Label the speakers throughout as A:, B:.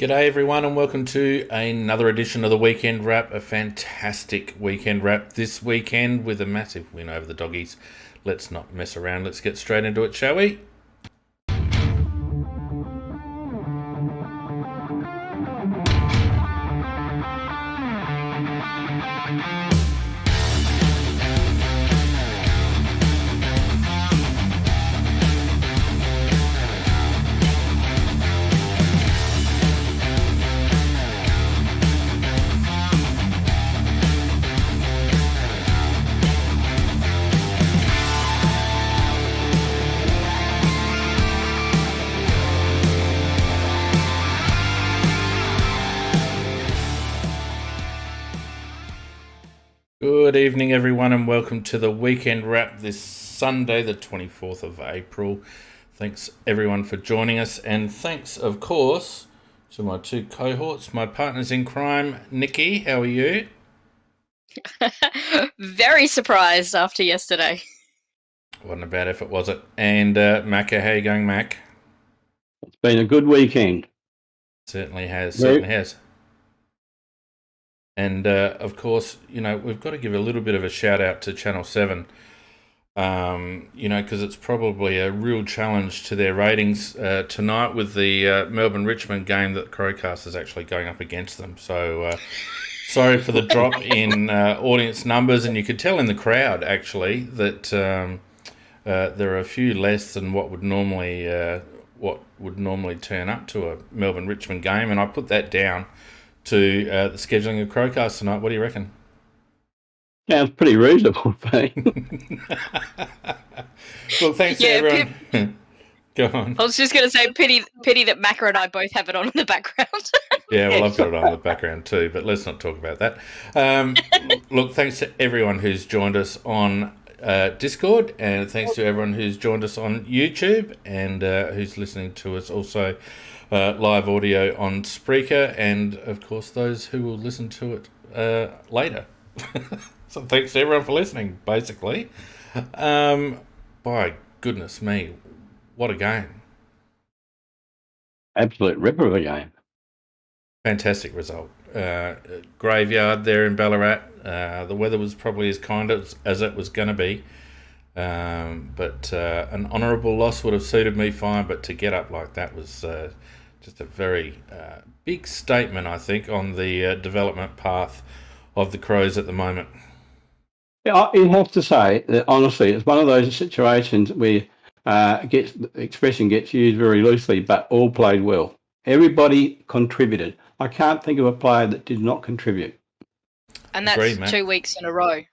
A: G'day everyone and welcome to another edition of the Weekend Wrap, a fantastic weekend wrap this weekend with a massive win over the Doggies. Let's not mess around, let's get straight into it, shall we? Good evening, everyone, and welcome to the Weekend Wrap this Sunday, the 24th of April. Thanks, everyone, for joining us, and thanks, of course, to my two cohorts, my partners in crime. Nikki, how are you?
B: Very surprised after yesterday.
A: Wasn't a bad effort, was it? And Macca, how you going, Mac?
C: It's been a good weekend.
A: Certainly has. And, of course, we've got to give a little bit of a shout out to Channel 7, because it's probably a real challenge to their ratings tonight with the Melbourne-Richmond game that Crowcast is actually going up against them. So, sorry for the drop in audience numbers, and you could tell in the crowd, actually, that there are a few less than what would normally turn up to a Melbourne-Richmond game, and I put that down to the scheduling of Crowcast tonight. What do you reckon?
C: Sounds pretty reasonable, Pete.
A: Well, thanks to everyone. Go on.
B: I was just going to say, pity that Macca and I both have it on in the background.
A: Yeah, well, I've got it on in the background too, but let's not talk about that. Look, thanks to everyone who's joined us on Discord, and thanks to everyone who's joined us on YouTube and who's listening to us also live audio on Spreaker, and of course those who will listen to it later. So thanks to everyone for listening, basically. By goodness me, what a game.
C: Absolute ripper of a game.
A: Fantastic result. Graveyard there in Ballarat. The weather was probably as kind as it was going to be. But an honourable loss would have suited me fine, but to get up like that was just a very big statement, I think, on the development path of the Crows at the moment.
C: Yeah, you have to say that, honestly, it's one of those situations where the expression gets used very loosely, but all played well. Everybody contributed. I can't think of a player that did not contribute.
B: And that's
A: Agreed,
B: 2 weeks in a row.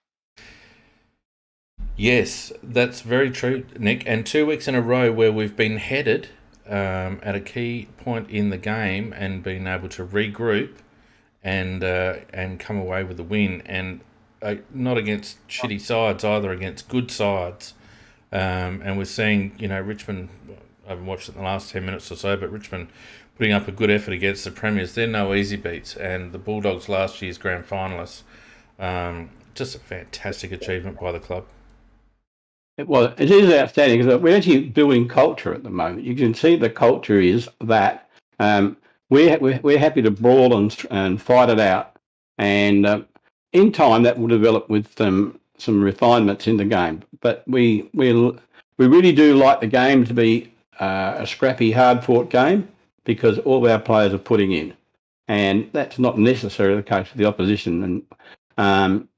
A: Yes, that's very true, Nick. And 2 weeks in a row where we've been headed at a key point in the game and been able to regroup and come away with a win, and not against shitty sides either, against good sides. And we're seeing, Richmond, I haven't watched it in the last 10 minutes or so, but Richmond putting up a good effort against the Premiers. They're no easy beats, and the Bulldogs, last year's grand finalists, just a fantastic achievement by the club.
C: It is outstanding because we're actually building culture at the moment. You can see the culture is that we're happy to brawl and fight it out, and in time that will develop with some refinements in the game. But we really do like the game to be a scrappy, hard-fought game because all of our players are putting in, and that's not necessarily the case for the opposition. And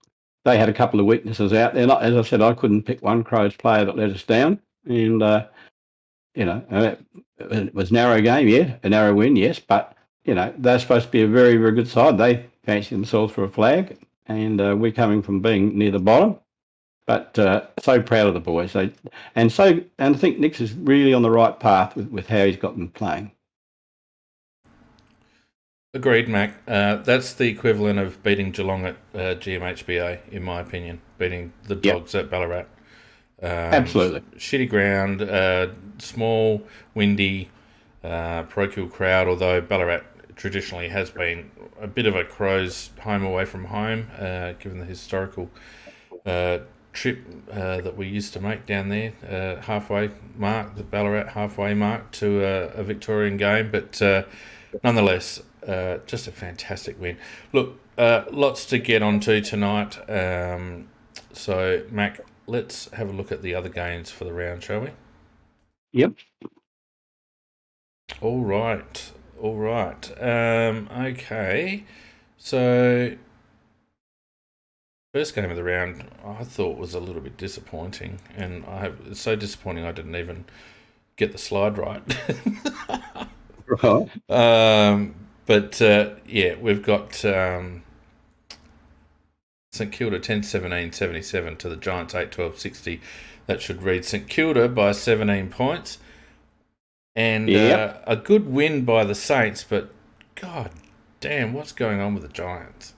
C: they had a couple of weaknesses out there. As I said, I couldn't pick one Crows player that let us down. And, it was a narrow game, yeah, a narrow win, yes. But, they're supposed to be a very, very good side. They fancy themselves for a flag. And we're coming from being near the bottom. But so proud of the boys. And I think Nick's is really on the right path with how he's got them playing.
A: Agreed, Mac. That's the equivalent of beating Geelong at GMHBA, in my opinion. Beating the Dogs at Ballarat.
C: Absolutely.
A: Shitty ground, small, windy, parochial crowd, although Ballarat traditionally has been a bit of a Crows home away from home, given the historical trip that we used to make down there, the Ballarat halfway mark to a Victorian game. But nonetheless, just a fantastic win. Look, lots to get onto tonight. So, Mac, let's have a look at the other games for the round, shall we?
C: Yep.
A: All right. Okay. So, first game of the round, I thought was a little bit disappointing, and it's so disappointing I didn't even get the slide right.
C: Right.
A: We've got St Kilda 10-17-77 to the Giants 8-12-60. That should read St Kilda by 17 points. And a good win by the Saints, but God damn, what's going on with the Giants?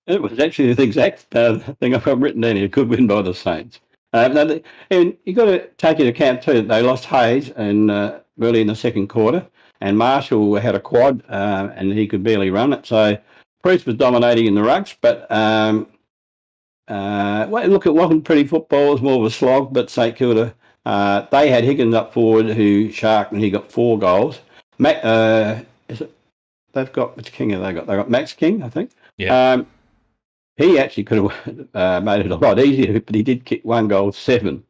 C: It was actually the exact thing I've got written down here. Good win by the Saints. And you've got to take into account too that they lost Hayes early in the second quarter, and Marshall had a quad and he could barely run it. So Priest was dominating in the rucks, but look, it wasn't pretty football. It was more of a slog. But St Kilda, they had Higgins up forward who sharked, and he got 4 goals. They've got which King have they got? They got Max King, I think.
A: Yeah.
C: He actually could have made it a lot easier, but he did kick 1 goal, 7.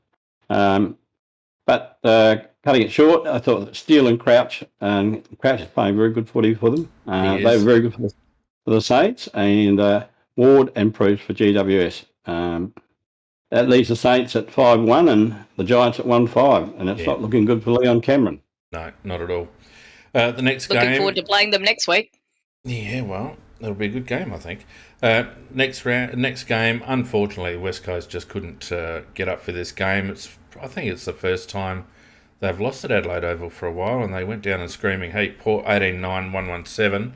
C: But cutting it short, I thought that Steele and Crouch is playing very good footy for them. They were very good for the Saints, and Ward and Bruce for GWS. That leaves the Saints at 5-1 and the Giants at 1-5, and it's not looking good for Leon Cameron.
A: No, not at all. The next game...
B: Looking forward to playing them next week.
A: Yeah, well, it'll be a good game, I think. Next game, unfortunately, West Coast just couldn't get up for this game. I think it's the first time they've lost at Adelaide Oval for a while, and they went down in screaming heat. Port 18-9, 117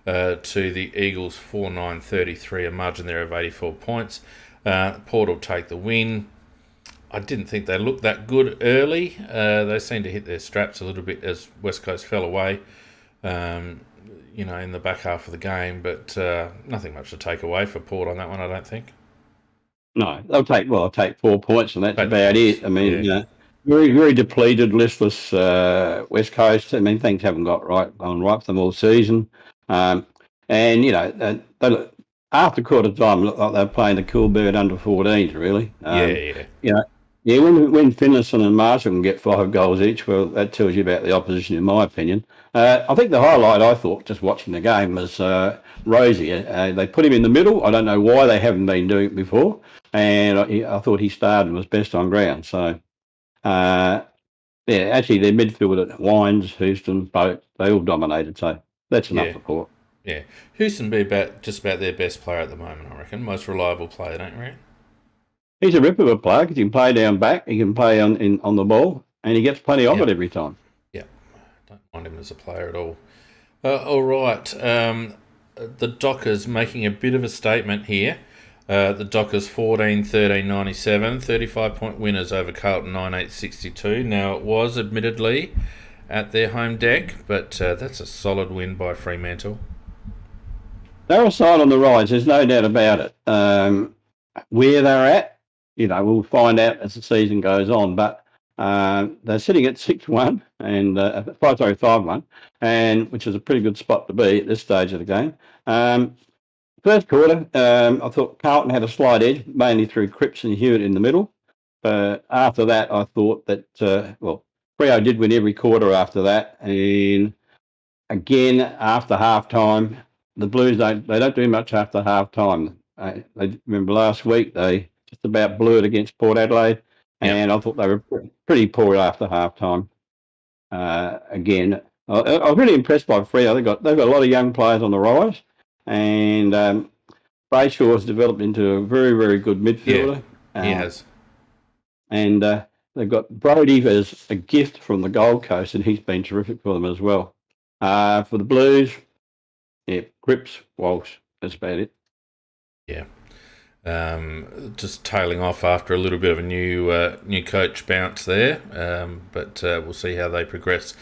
A: to the Eagles 4-9-33, a margin there of 84 points. Port will take the win. I didn't think they looked that good early. They seemed to hit their straps a little bit as West Coast fell away, in the back half of the game. But nothing much to take away for Port on that one, I don't think.
C: No, they'll take 4 points, and that's about it. I mean, very, very depleted, listless West Coast. I mean, things haven't gone right for them all season. They after quarter time looked like they were playing the cool bird under 14s, really. When Finlayson and Marshall can get 5 goals each, well, that tells you about the opposition, in my opinion. I think the highlight, I thought, just watching the game, was Rosie. They put him in the middle. I don't know why they haven't been doing it before. And I thought he started and was best on ground. So, actually, their midfield at Wines, Houston, Boat, they all dominated. So that's enough for Port.
A: Yeah. Houston be just about their best player at the moment, I reckon. Most reliable player, don't you reckon?
C: He's a rip of a player because he can play down back, he can play on the ball, and he gets plenty of it every time.
A: Yeah, don't mind him as a player at all. All right, the Dockers making a bit of a statement here. The Dockers 14-13-97, 35-point winners over Carlton 9-8-62. Now, it was admittedly at their home deck, but that's a solid win by Fremantle.
C: They're a side on the rise, there's no doubt about it. Where they're at, we'll find out as the season goes on. But they're sitting at 6-1 and 5-1, and which is a pretty good spot to be at this stage of the game. First quarter, I thought Carlton had a slight edge, mainly through Cripps and Hewitt in the middle. But after that, I thought that Freo did win every quarter after that, and again after half time, the Blues don't do much after half time. I remember last week they just about blew it against Port Adelaide, and I thought they were pretty poor after half time. Again, I was really impressed by Freo. They've got a lot of young players on the rise, and Brayshaw has developed into a very, very good midfielder.
A: Yeah, he has.
C: And they've got Brody as a gift from the Gold Coast, and he's been terrific for them as well. For the Blues, Cripps, Walsh, that's about it.
A: Yeah. Just tailing off after a little bit of a new coach bounce there, but we'll see how they progress.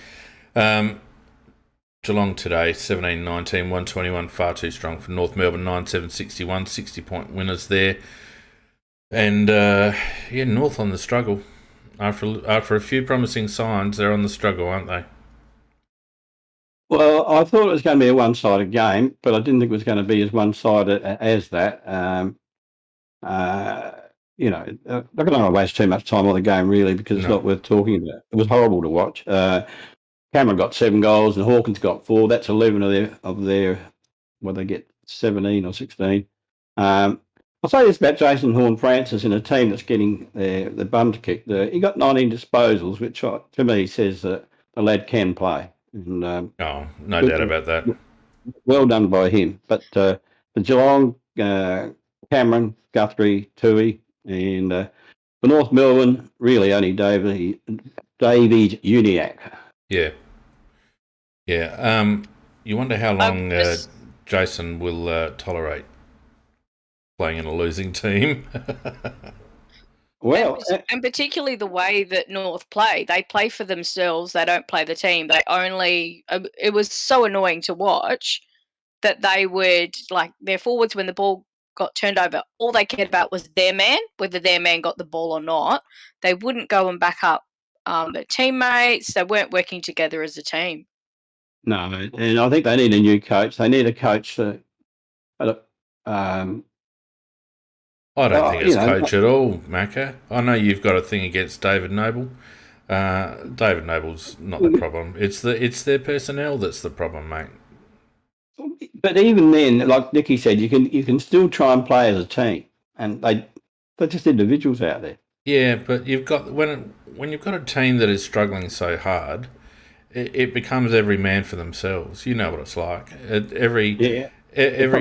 A: Geelong today, 17-19, 121, far too strong for North Melbourne, 9-7-61, 60-point winners there. And, North on the struggle. After a few promising signs, they're on the struggle, aren't they?
C: Well, I thought it was going to be a one-sided game, but I didn't think it was going to be as one-sided as that. Uh, not going to waste too much time on the game really because it's
A: No.
C: not worth talking about. It was horrible to watch. Cameron got 7 goals and Hawkins got 4. That's 11 of their well, they get 17 or 16. I'll say this about Jason Horne-Francis in a team that's getting the bums kicked. He got 19 disposals, which to me says that the lad can play. And,
A: no doubt about that.
C: Well done by him. But the Geelong, Cameron, Guthrie, Tui, and for North Melbourne, really only David Uniacke.
A: Yeah. You wonder how long Jason will tolerate playing in a losing team.
C: Well,
B: and particularly the way that North play, they play for themselves. They don't play the team. They only. It was so annoying to watch that they would their forwards when the ball got turned over. All they cared about was their man, whether their man got the ball or not. They wouldn't go and back up their teammates. They weren't working together as a team.
C: No, and I think they need a new coach. They need a coach that.
A: I don't think it's coach at all, Macca. I know you've got a thing against David Noble. David Noble's not the problem. It's their personnel that's the problem, mate.
C: But even then, like Nicky said, you can still try and play as a team, and they're just individuals out there.
A: Yeah, but you've got when you've got a team that is struggling so hard, it becomes every man for themselves. You know what it's like. Every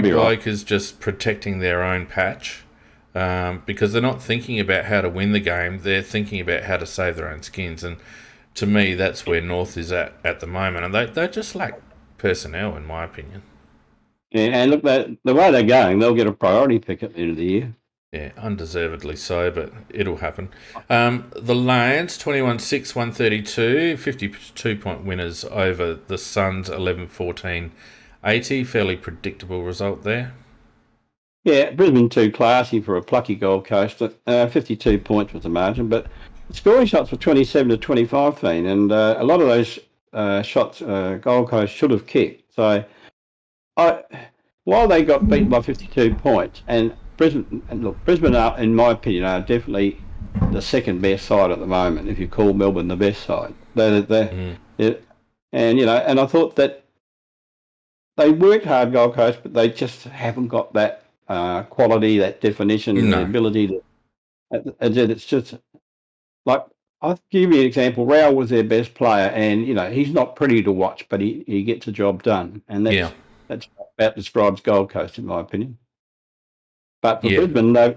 A: bloke is just protecting their own patch. Because they're not thinking about how to win the game, they're thinking about how to save their own skins. And to me, that's where North is at the moment. And they just lack personnel, in my opinion.
C: Yeah, and look, the way they're going, they'll get a priority pick at the end of the year.
A: Yeah, undeservedly so, but it'll happen. The Lions, 21-6, 132, 52-point winners over the Suns, 11-14, 80. Fairly predictable result there.
C: Yeah, Brisbane too classy for a plucky Gold Coast. 52 points was the margin, but the scoring shots were 27 to 25, and a lot of those shots Gold Coast should have kicked. So, while they got beaten by 52 points, and Brisbane are, in my opinion, are definitely the second best side at the moment. If you call Melbourne the best side, and I thought that they worked hard, Gold Coast, but they just haven't got that. Quality, that definition, the ability to. It's just like I'll give you an example. Rao was their best player, and he's not pretty to watch, but he gets the job done, and that's about describes Gold Coast in my opinion. But for Brisbane, they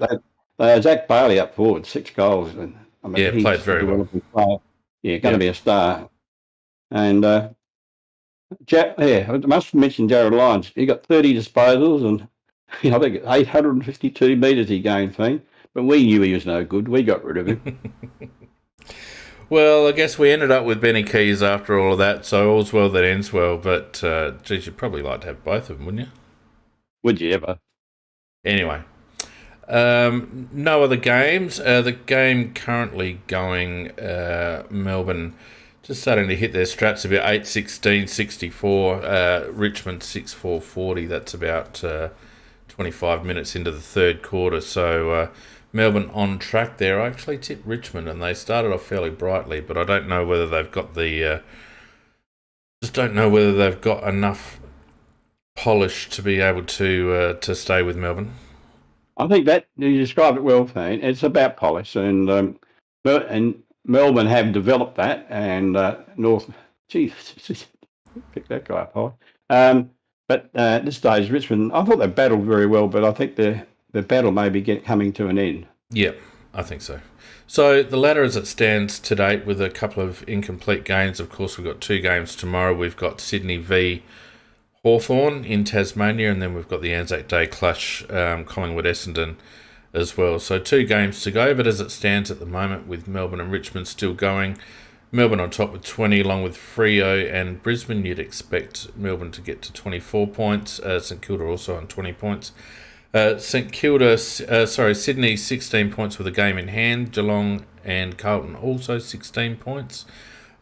C: had Zach Bailey up forward, 6 goals, and
A: he's played very well.
C: Player. Yeah, going to be a star, and I must mention Jared Lyons. He got 30 disposals and. I think 852 metres he gained, Fiend, but we knew he was no good. We got rid of him.
A: Well, I guess we ended up with Benny Keys after all of that, so all's well that ends well, but geez, you'd probably like to have both of them, wouldn't you?
C: Would you ever?
A: Anyway, no other games. The game currently going, Melbourne just starting to hit their straps a bit, 8-16-64, Richmond 6-4-40, that's about... 25 minutes into the third quarter, so Melbourne on track there. I actually tipped Richmond, and they started off fairly brightly, but I don't know whether they've got enough polish to be able to stay with Melbourne.
C: I think that you described it well, Fane. It's about polish, and Melbourne have developed that, and North. Geez, pick that guy up high. But at this stage, Richmond, I thought they battled very well, but I think the battle may be coming to an end.
A: Yeah, I think so. So the ladder as it stands to date with a couple of incomplete games. Of course, we've got 2 games tomorrow. We've got Sydney v Hawthorn in Tasmania, and then we've got the Anzac Day clash, Collingwood-Essendon as well. So 2 games to go, but as it stands at the moment with Melbourne and Richmond still going, Melbourne on top with 20, along with Freo and Brisbane. You'd expect Melbourne to get to 24 points. St Kilda also on 20 points. Sydney 16 points with a game in hand. Geelong and Carlton also 16 points.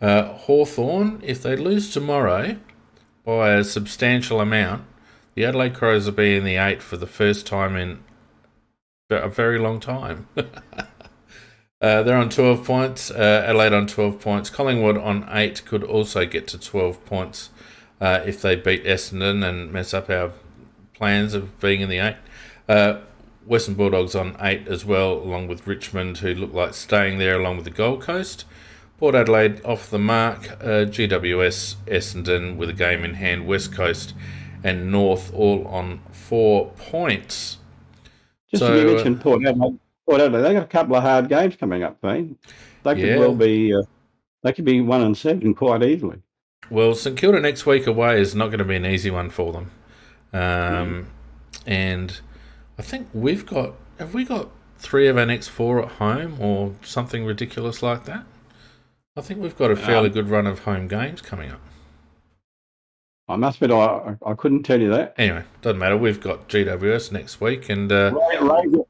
A: Hawthorn, if they lose tomorrow, by a substantial amount. The Adelaide Crows will be in the 8 for the first time in a very long time. They're on 12 points. Adelaide on 12 points. Collingwood on 8 could also get to 12 points if they beat Essendon and mess up our plans of being in the 8. Western Bulldogs on 8 as well, along with Richmond, who look like staying there, along with the Gold Coast. Port Adelaide off the mark. GWS, Essendon with a game in hand. West Coast and North all on 4 points.
C: Just to mention Port Adelaide, they got a couple of hard games coming up, Dean. They could well be. They could be 1-7 quite easily.
A: Well, St Kilda next week away is not going to be an easy one for them. And I think have we got 3 of our next 4 at home or something ridiculous like that? I think we've got a fairly good run of home games coming up.
C: I must admit, I couldn't tell you that.
A: Anyway, doesn't matter. We've got GWS next week, and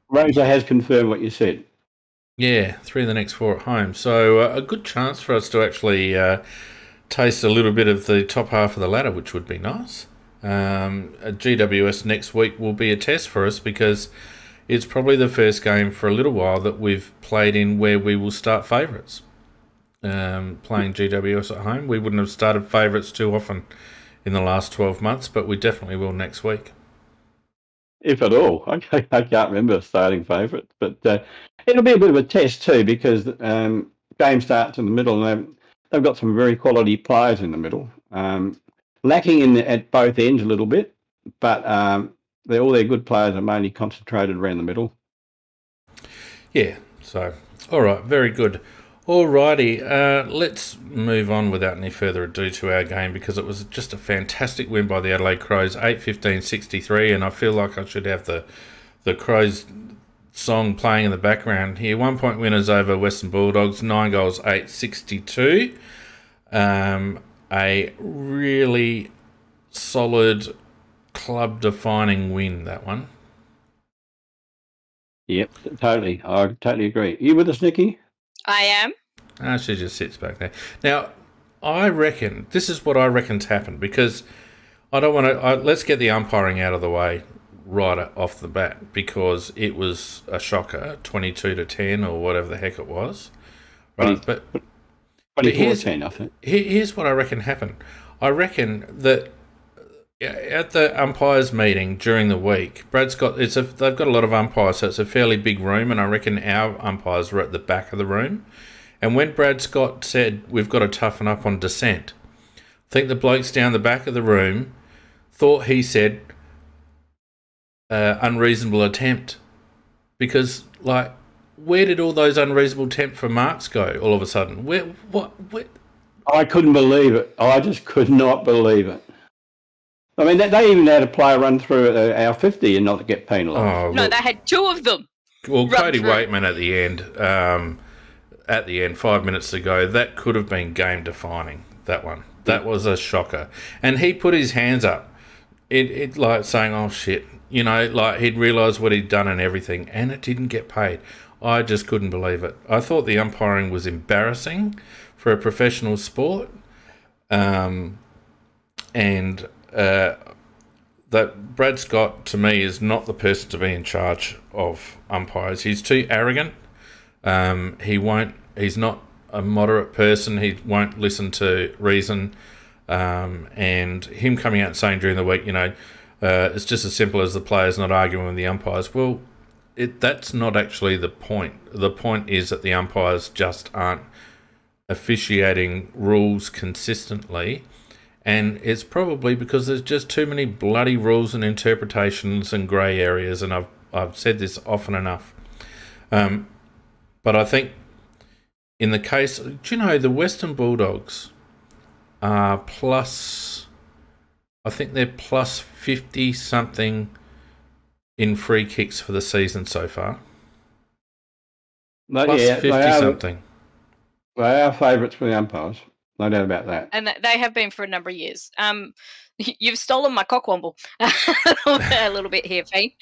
C: Razor has confirmed what you said.
A: Yeah, 3 of the next 4 at home. So a good chance for us to actually taste a little bit of the top half of the ladder, which would be nice. GWS next week will be a test for us because it's probably the first game for a little while that we've played in where we will start favourites. Playing GWS at home, we wouldn't have started favourites too often in the last 12 months, but we definitely will next week.
C: If at all. I can't remember starting favourites, but it'll be a bit of a test too because game starts in the middle and they've got some very quality players in the middle. Lacking at both ends a little bit, but all their good players are mainly concentrated around the middle.
A: Yeah, so, all right, very good. Alrighty, let's move on without any further ado to our game because it was just a fantastic win by the Adelaide Crows, 8-15-63, and I feel like I should have the Crows song playing in the background here. 1 point winners over Western Bulldogs, 9 goals, 8-62. A really solid club-defining win, that one.
C: Yep, totally. I totally agree. You with us, Nikki?
B: I am.
A: She just sits back there. Now, I reckon, this is what I reckon's happened, because I don't want to, let's get the umpiring out of the way right off the bat, because it was a shocker, 22-10 or whatever the heck it was. Right, but
C: 24-10, I think.
A: Here's what I reckon happened. I reckon that at the umpires meeting during the week, they've got a lot of umpires, so it's a fairly big room, and I reckon our umpires were at the back of the room. And when Brad Scott said we've got to toughen up on dissent, I think the blokes down the back of the room thought he said unreasonable attempt, because where did all those unreasonable attempt for marks go all of a sudden? Where?
C: I couldn't believe it. I just could not believe it. I mean, they even had a player run through our 50 and not get penalised.
B: Oh, no, they had 2 of them.
A: Well, Cody Waitman at the end, 5 minutes ago, that could have been game defining. That one, that was a shocker, and he put his hands up, it like saying, "Oh shit," like he'd realised what he'd done and everything, and it didn't get paid. I just couldn't believe it. I thought the umpiring was embarrassing for a professional sport, and that Brad Scott, to me, is not the person to be in charge of umpires. He's too arrogant. He's not a moderate person. He won't listen to reason. And him coming out and saying during the week, it's just as simple as the players not arguing with the umpires. Well, that's not actually the point. The point is that the umpires just aren't officiating rules consistently. And it's probably because there's just too many bloody rules and interpretations and grey areas, and I've said this often enough. But I think in the case, the Western Bulldogs are I think they're plus 50-something in free kicks for the season so far. Plus 50-something.
C: They are favourites for the umpires. No doubt about that.
B: And they have been for a number of years. You've stolen my cockwomble a little bit here, Fane.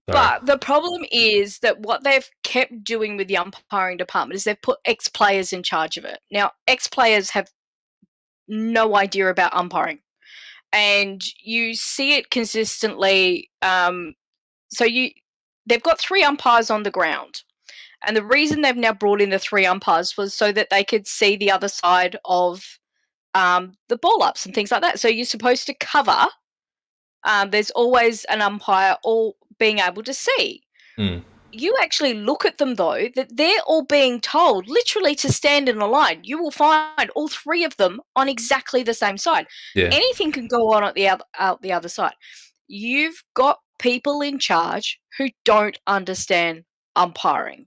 B: But the problem is that what they've kept doing with the umpiring department is they've put ex-players in charge of it. Now, ex-players have no idea about umpiring. and you see it consistently. They've got 3 umpires on the ground. And the reason they've now brought in the 3 umpires was so that they could see the other side of the ball ups and things like that. So you're supposed to cover. There's always an umpire all being able to see.
A: Mm.
B: You actually look at them, though, that they're all being told literally to stand in a line. You will find all 3 of them on exactly the same side.
A: Yeah.
B: Anything can go on at the other side. You've got people in charge who don't understand umpiring.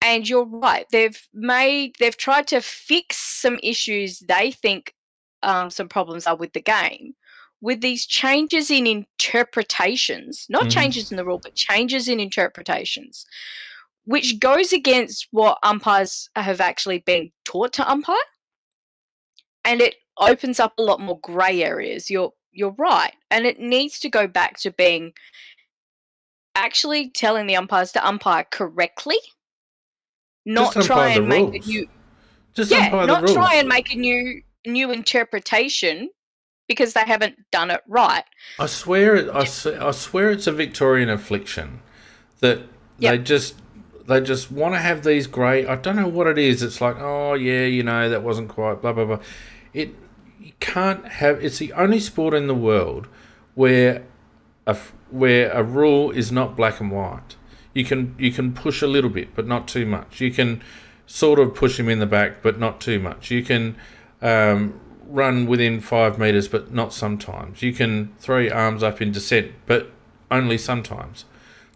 B: And you're right. They've tried to fix some issues they think some problems are with the game with these changes in interpretations, not changes in the rule, but changes in interpretations, which goes against what umpires have actually been taught to umpire. And it opens up a lot more grey areas. You're right. And it needs to go back to being actually telling the umpires to umpire correctly. Not try and make a new, not try and make a new interpretation because they haven't done it right.
A: I swear it's a Victorian affliction that they just want to have these grey. I don't know what it is. It's like, oh yeah, that wasn't quite blah blah blah. You can't have. It's the only sport in the world where a rule is not black and white. You can push a little bit, but not too much. You can sort of push him in the back, but not too much. You can run within 5 metres, but not sometimes. You can throw your arms up in descent, but only sometimes.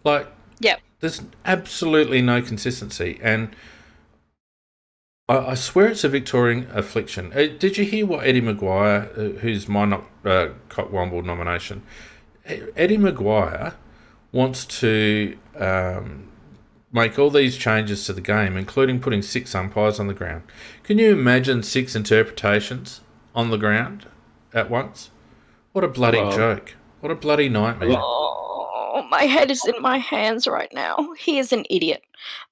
A: There's absolutely no consistency, and I swear it's a Victorian affliction. Did you hear what Eddie Maguire, who's my Cockwomble nomination, Eddie Maguire wants to make all these changes to the game, including putting 6 umpires on the ground. Can you imagine 6 interpretations on the ground at once? What a bloody joke. What a bloody nightmare.
B: Oh, my head is in my hands right now. He is an idiot.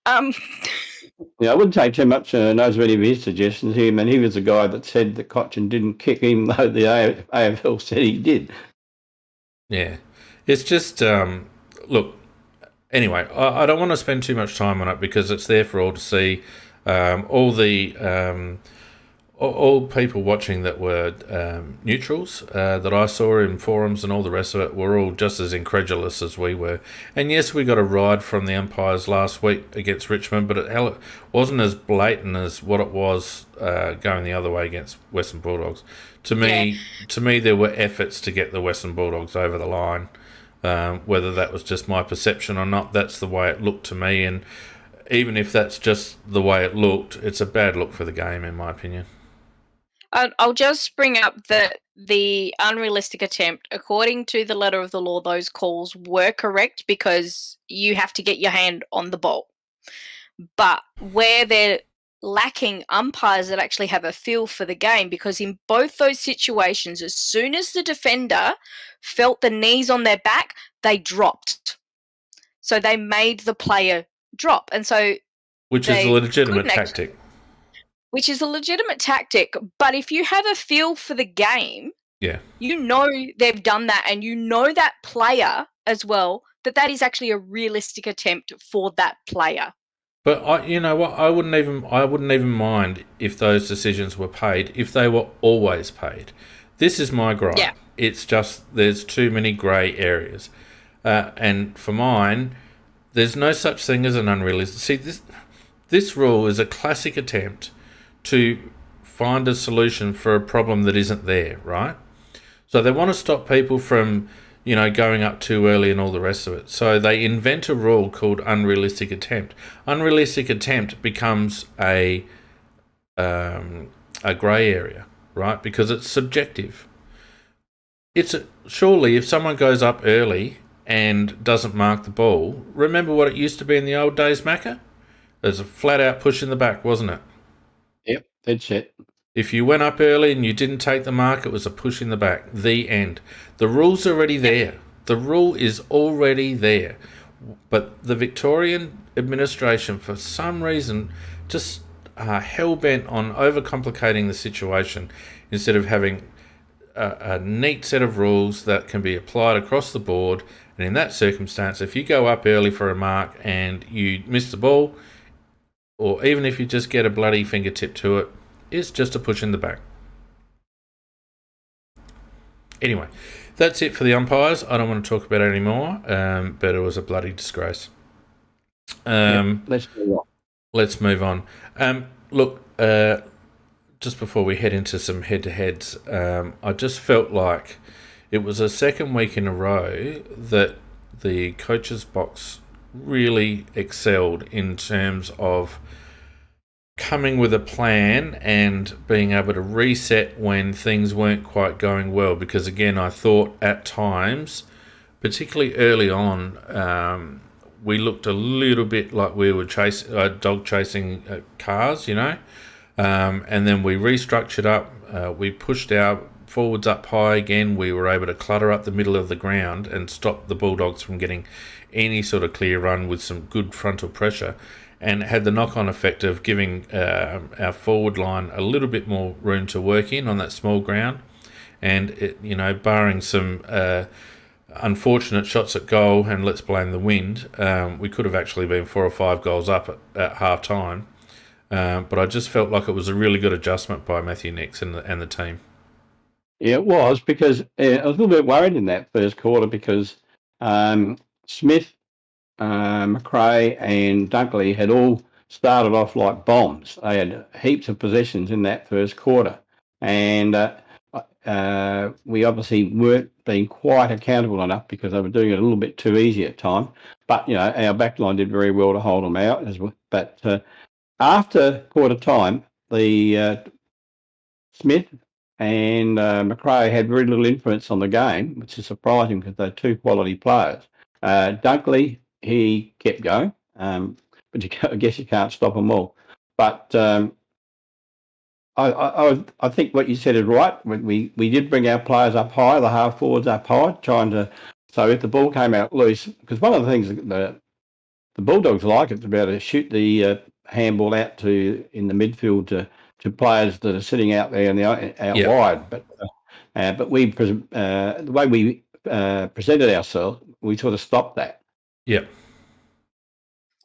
C: Yeah, I wouldn't take too much notice of any of his suggestions. He was the guy that said that Cochin didn't kick, even though the AFL said he did.
A: Yeah. It's just, look, anyway, I don't want to spend too much time on it because it's there for all to see. All people watching that were neutrals that I saw in forums and all the rest of it were all just as incredulous as we were. And yes, we got a ride from the umpires last week against Richmond, but it wasn't as blatant as what it was going the other way against Western Bulldogs. To me, there were efforts to get the Western Bulldogs over the line. Whether that was just my perception or not, that's the way it looked to me. And even if that's just the way it looked, it's a bad look for the game, in my opinion.
B: I'll just bring up that the unrealistic attempt, according to the letter of the law, those calls were correct because you have to get your hand on the ball. But where they're lacking umpires that actually have a feel for the game, because in both those situations, as soon as the defender felt the knees on their back, they dropped. So they made the player drop. And so
A: which is a legitimate tactic.
B: Which is a legitimate tactic, but if you have a feel for the game, you know they've done that, and you know that player as well, that is actually a realistic attempt for that player.
A: But you know what? I wouldn't even mind if those decisions were paid if they were always paid. This is my gripe. Yeah. It's just there's too many grey areas, and for mine, there's no such thing as an unrealistic. See, this rule is a classic attempt to find a solution for a problem that isn't there, right? So they want to stop people from, going up too early and all the rest of it. So they invent a rule called unrealistic attempt. Unrealistic attempt becomes a grey area, right? Because it's subjective. Surely if someone goes up early and doesn't mark the ball, remember what it used to be in the old days, Macca? There's a flat out push in the back, wasn't it?
C: Yep, that's it.
A: If you went up early and you didn't take the mark, it was a push in the back. The end. The rule's already there. The rule is already there. But the Victorian administration, for some reason, just are hell-bent on overcomplicating the situation instead of having a neat set of rules that can be applied across the board. And in that circumstance, if you go up early for a mark and you miss the ball, or even if you just get a bloody fingertip to it, it's just a push in the back. Anyway, that's it for the umpires. I don't want to talk about it anymore, but it was a bloody disgrace.
C: Let's move on.
A: Let's move on. Look, just before we head into some head-to-heads, I just felt like it was a second week in a row that the coach's box really excelled in terms of coming with a plan and being able to reset when things weren't quite going well. Because again, I thought at times, particularly early on, we looked a little bit like we were dog chasing cars, and then we restructured up. We pushed our forwards up high again. We were able to clutter up the middle of the ground and stop the Bulldogs from getting any sort of clear run with some good frontal pressure, and had the knock-on effect of giving our forward line a little bit more room to work in on that small ground. And it, barring some unfortunate shots at goal, and let's blame the wind, we could have actually been 4 or 5 goals up at half time. But I just felt like it was a really good adjustment by Matthew Nix and the team.
C: Yeah, it was, because I was a little bit worried in that first quarter because Smith, McRae and Dunkley had all started off like bombs. They had heaps of possessions in that first quarter. And we obviously weren't being quite accountable enough because they were doing it a little bit too easy at time. But, our backline did very well to hold them out. But after quarter time, the Smith and McRae had very little influence on the game, which is surprising because they're 2 quality players. Dunkley, he kept going, but I guess you can't stop them all. But I think what you said is right. We did bring our players up high, the half forwards up high, so if the ball came out loose, because one of the things the Bulldogs like is to be able to shoot the handball out in the midfield to players that are sitting out there and wide. But the way we presented ourselves, we sort of stopped that.
A: Yeah.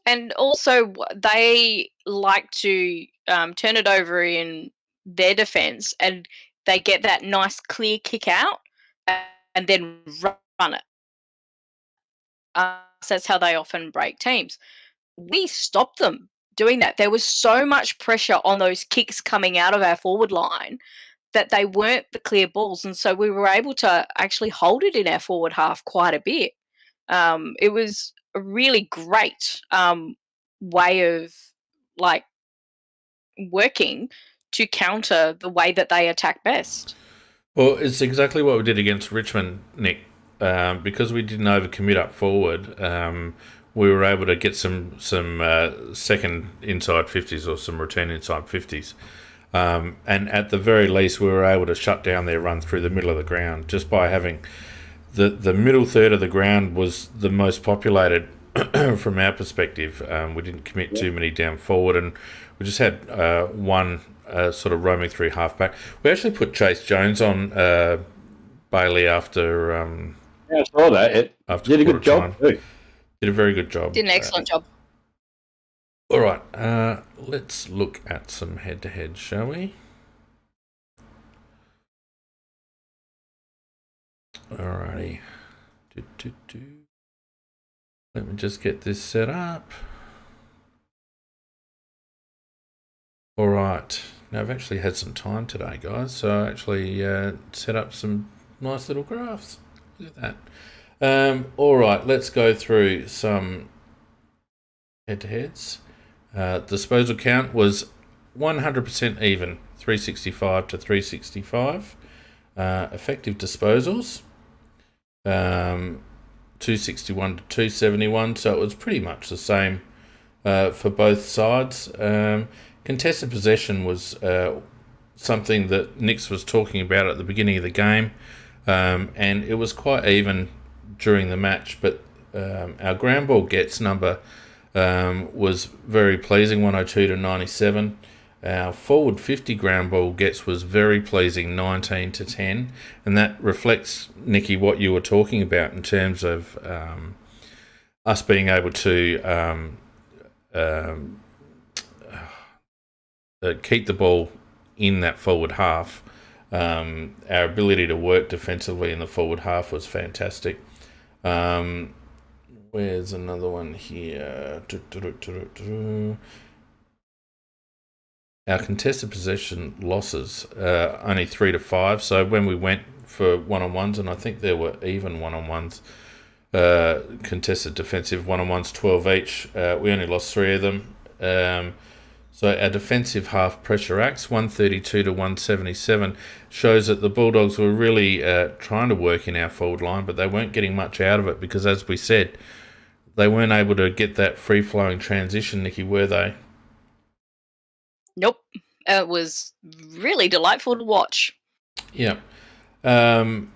B: And also, they like to turn it over in their defence, and they get that nice clear kick out and then run it. So that's how they often break teams. We stopped them doing that. There was so much pressure on those kicks coming out of our forward line that they weren't the clear balls, and so we were able to actually hold it in our forward half quite a bit. It was a really great way of working to counter the way that they attack best.
A: Well, it's exactly what we did against Richmond, Nick. Because we didn't overcommit up forward, we were able to get some second inside 50s or some return inside 50s. And at the very least, we were able to shut down their run through the middle of the ground just by having the middle third of the ground was the most populated from our perspective. We didn't commit too many down forward, and we just had one sort of roaming through halfback. We actually put Chase Jones on Bailey after.
C: I saw that. It did a good job too.
A: Did a very good job.
B: Did an excellent job.
A: All right, let's look at some head-to-head, shall we? Alrighty. Let me just get this set up. All right. Now, I've actually had some time today, guys, so I actually set up some nice little graphs. Look at that. All right, let's go through some head-to-heads. Disposal count was 100% even, 365 to 365. Effective disposals, 261 to 271, so it was pretty much the same for both sides. Contested possession was something that Nix was talking about at the beginning of the game, and it was quite even during the match, but our ground ball gets number was very pleasing, 102 to 97. Our forward 50 ground ball gets was very pleasing, 19-10, and that reflects, Nicky, what you were talking about in terms of us being able to keep the ball in that forward half. Our ability to work defensively in the forward half was fantastic. Where's another one here? Our contested possession losses only 3-5. So when we went for one-on-ones, and I think there were even one-on-ones, contested defensive one-on-ones, 12 each. We only lost 3 of them. So our defensive half pressure acts, 132 to 177, shows that the Bulldogs were really trying to work in our forward line, but they weren't getting much out of it because, as we said, they weren't able to get that free-flowing transition, Nicky, were they?
B: Nope. It was really delightful to watch.
A: Yeah. And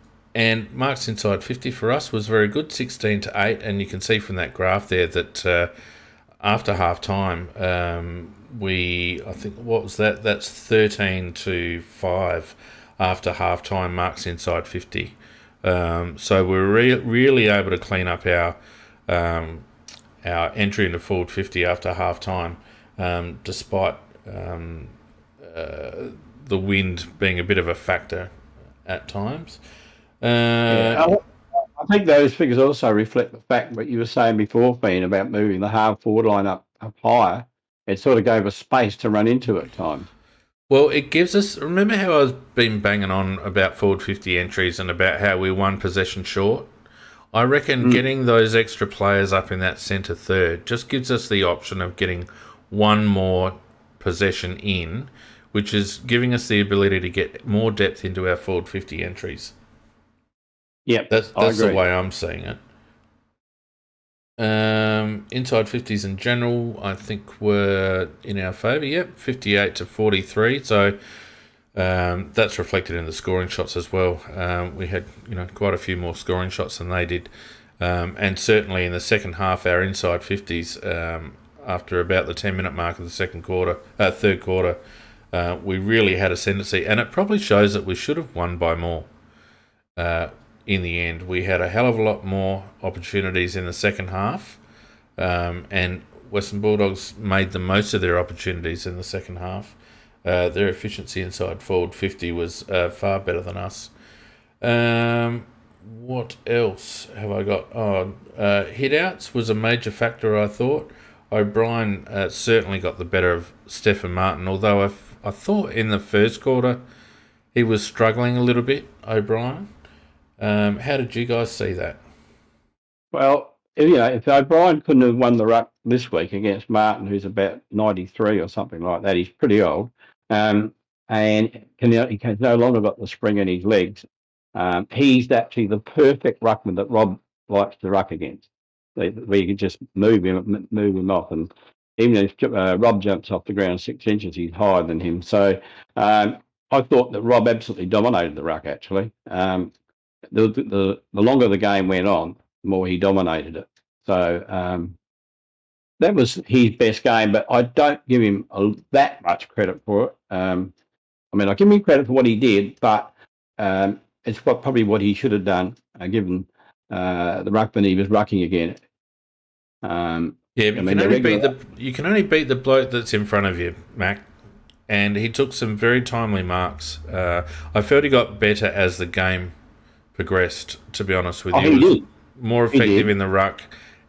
A: marks inside 50 for us was very good, 16-8, and you can see from that graph there that after half-time, I think, what was that? That's 13-5 after half-time, marks inside 50. So we're really able to clean up our entry into forward 50 after half-time, despite the wind being a bit of a factor at times.
C: I think those figures also reflect the fact what you were saying before, Fian, about moving the half forward line up higher. It sort of gave us space to run into at times.
A: Well, it gives us... Remember how I've been banging on about forward 50 entries and about how we're one possession short? I reckon getting those extra players up in that centre third just gives us the option of getting one more possession in, which is giving us the ability to get more depth into our forward 50 entries.
C: Yep,
A: that's the way I'm seeing it. Inside 50s in general, I think were in our favour. Yep, 58-43. So that's reflected in the scoring shots as well. We had quite a few more scoring shots than they did, and certainly in the second half, our inside 50s. After about the 10-minute mark of the third quarter, we really had ascendancy, and it probably shows that we should have won by more. In the end, we had a hell of a lot more opportunities in the second half, and Western Bulldogs made the most of their opportunities in the second half. Their efficiency inside forward 50 was far better than us. What else have I got? Hit-outs was a major factor, I thought. O'Brien certainly got the better of Stephen Martin, although I thought in the first quarter he was struggling a little bit, O'Brien. How did you guys see that?
C: Well, if O'Brien couldn't have won the ruck this week against Martin, who's about 93 or something like that, he's pretty old, and he has no longer got the spring in his legs. He's actually the perfect ruckman that Rob likes to ruck against, where you can just move him off, and even if Rob jumps off the ground 6 inches, he's higher than him. So I thought that Rob absolutely dominated the ruck, actually. The longer the game went on, the more he dominated it. So that was his best game, but I don't give him that much credit for it. I give him credit for what he did, but it's probably what he should have done, given the ruckman he was rucking again.
A: But you can only beat the bloke that's in front of you, Mac. And he took some very timely marks. I felt he got better as the game progressed, to be honest with you. He was more effective in the ruck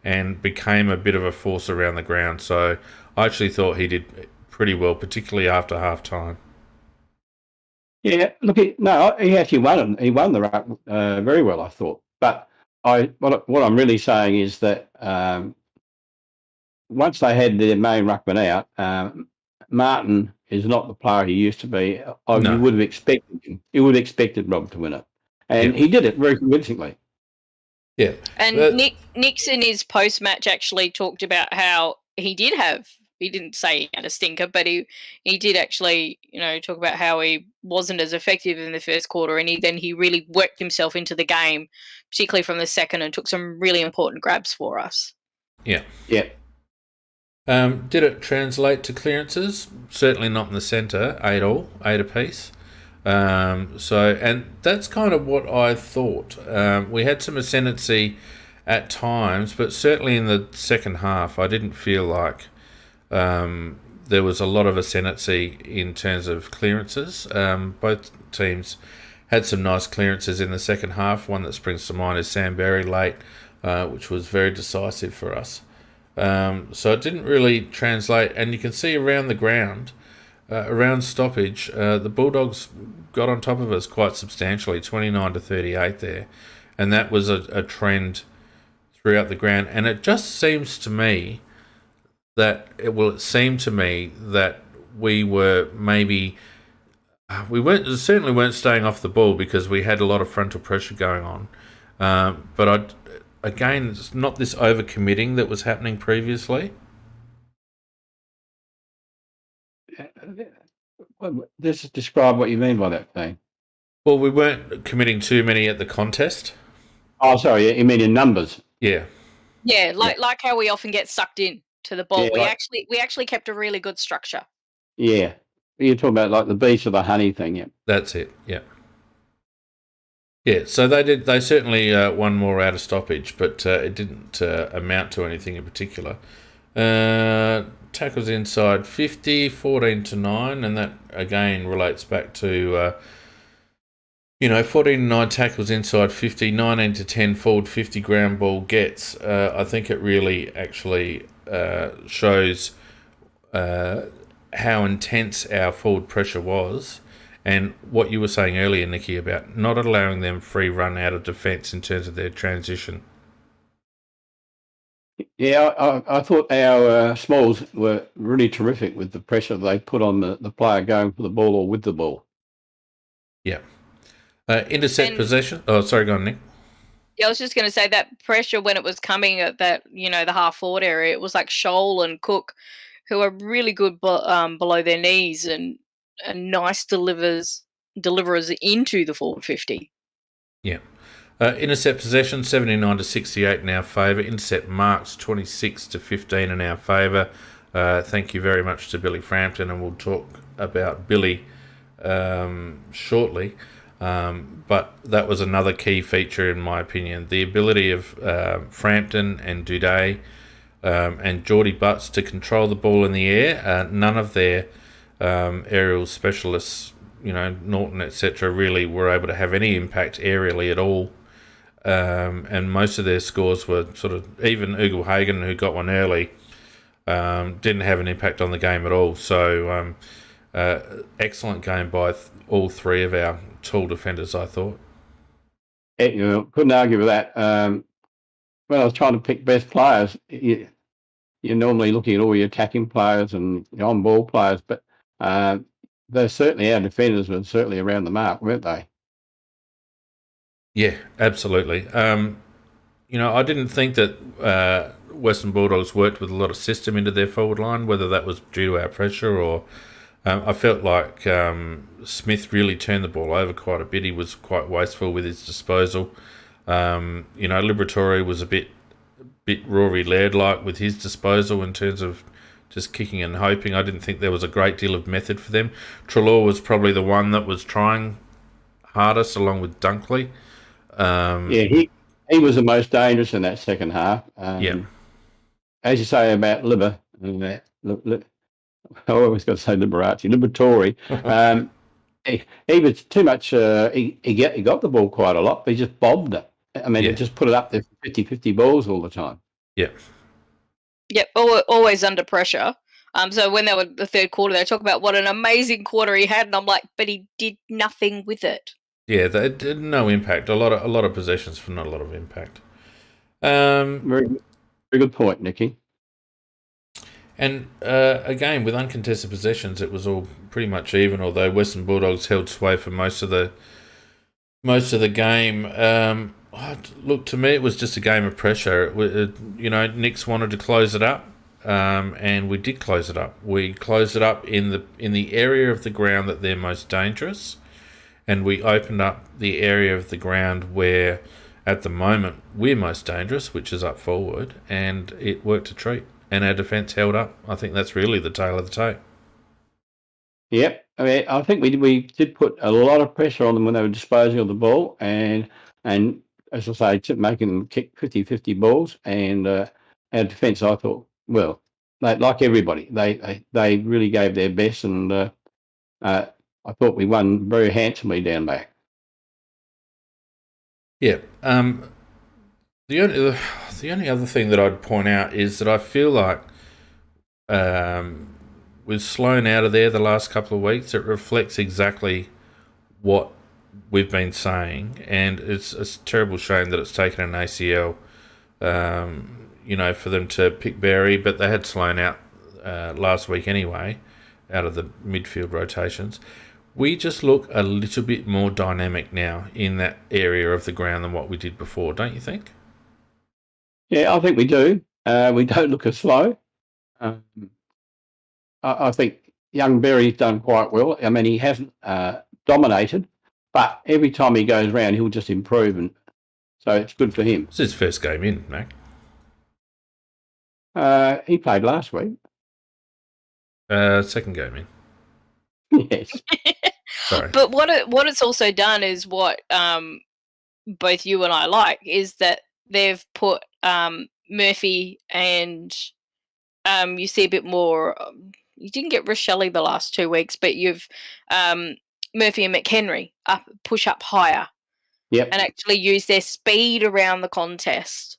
A: and became a bit of a force around the ground. So I actually thought he did pretty well, particularly after half time.
C: Yeah, look, he actually won it. He won the ruck very well, I thought. But what I'm really saying is that once they had their main ruckman out, Martin is not the player he used to be.
A: No.
C: You would have expected him. You would have expected Rob to win it. And he did it very convincingly.
B: Yeah. And Nix in his post-match actually talked about how he didn't say he had a stinker, but he did actually, talk about how he wasn't as effective in the first quarter, and he really worked himself into the game, particularly from the second, and took some really important grabs for us.
A: Yeah.
C: Yeah.
A: Did it translate to clearances? Certainly not in the centre, 8 apiece. And that's kind of what I thought. We had some ascendancy at times, but certainly in the second half, I didn't feel like there was a lot of ascendancy in terms of clearances. Both teams had some nice clearances in the second half. One that springs to mind is Sam Berry late, which was very decisive for us. So it didn't really translate, and you can see around the ground, around stoppage, the Bulldogs got on top of us quite substantially, 29 to 38 there, and that was a trend throughout the ground. And it just seems to me that it seemed to me that we were maybe certainly weren't staying off the ball because we had a lot of frontal pressure going on, but again, it's not this overcommitting that was happening previously.
C: Just describe what you mean by that thing.
A: Well, we weren't committing too many at the contest.
C: Oh, sorry, you mean in numbers?
A: Yeah.
B: Yeah, like how we often get sucked in to the ball. Yeah, we actually kept a really good structure.
C: Yeah. You're talking about like the bees or the honey thing, yeah.
A: That's it, yeah. Yeah, so they certainly won more out of stoppage, but it didn't amount to anything in particular. Tackles inside 50, 14 to 9, and that again relates back to 14 to 9 tackles inside 50, 19 to 10 forward 50 ground ball gets. I think it really actually shows how intense our forward pressure was. And what you were saying earlier, Nicky, about not allowing them free run out of defence in terms of their transition.
C: Yeah, I thought our smalls were really terrific with the pressure they put on the player going for the ball or with the ball.
A: Yeah. Intercept possession. Oh, sorry, go on, Nick.
B: Yeah, I was just going to say that pressure when it was coming at that, the half forward area, it was like Scholl and Cook, who are really good below their knees and nice deliverers into the forward 50.
A: Yeah. Intercept possession 79 to 68 in our favour. Intercept marks 26 to 15 in our favour. Thank you very much to Billy Frampton, and we'll talk about Billy shortly. But that was another key feature in my opinion. The ability of Frampton and Duday and Geordie Butts to control the ball in the air. None of their aerial specialists, Norton, etc., really were able to have any impact aerially at all. And most of their scores were sort of, even Ugelhagen, who got one early, didn't have an impact on the game at all. So excellent game by all three of our tall defenders, I thought.
C: Yeah, couldn't argue with that. When I was trying to pick best players, you're normally looking at all your attacking players and your on-ball players, but they're certainly, our defenders were certainly around the mark, weren't they?
A: Yeah, absolutely. I didn't think that Western Bulldogs worked with a lot of system into their forward line, whether that was due to our pressure or I felt like Smith really turned the ball over quite a bit. He was quite wasteful with his disposal. Liberatore was a bit Rory Laird-like with his disposal in terms of just kicking and hoping. I didn't think there was a great deal of method for them. Treloar was probably the one that was trying hardest, along with Dunkley.
C: He was the most dangerous in that second half. As you say about I always got to say Liberatore. He was too much. He got the ball quite a lot, but he just bobbed it. I mean, he just put it up there for 50-50 balls all the time.
A: Yeah.
B: Yep, always under pressure. So when they were the third quarter, they talk about what an amazing quarter he had, and I'm like, but he did nothing with it.
A: Yeah, they did no impact. A lot of possessions for not a lot of impact.
C: Very, very good point, Nicky.
A: And again, with uncontested possessions, it was all pretty much even. Although Western Bulldogs held sway for most of the game. Look, to me, it was just a game of pressure. Nix wanted to close it up, and we did close it up. We closed it up in the area of the ground that they're most dangerous. And we opened up the area of the ground where, at the moment, we're most dangerous, which is up forward, and it worked a treat. and our defence held up. I think that's really the tale of the tape.
C: Yep. I mean, I think we did put a lot of pressure on them when they were disposing of the ball, and as I say, making them kick 50-50 balls. And our defence, I thought, well, like everybody, they really gave their best, and I thought we won very handsomely down back.
A: Yeah. The only other thing that I'd point out is that I feel like with Sloan out of there the last couple of weeks, it reflects exactly what we've been saying, and it's a terrible shame that it's taken an ACL, for them to pick Berry, but they had Sloan out last week anyway, out of the midfield rotations. We just look a little bit more dynamic now in that area of the ground than what we did before, don't you think?
C: Yeah, I think we do. We don't look as slow. I think young Berry's done quite well. I mean, he hasn't dominated, but every time he goes round, he'll just improve, and so it's good for him.
A: It's his first game in, Mac.
C: He played last week.
A: Second game in.
C: Yes.
A: Sorry.
B: But what it's also done is what both you and I like is that they've put Murphy and you see a bit more. You didn't get Rochelle the last 2 weeks, but you've Murphy and McHenry push up higher.
C: Yep.
B: And actually use their speed around the contest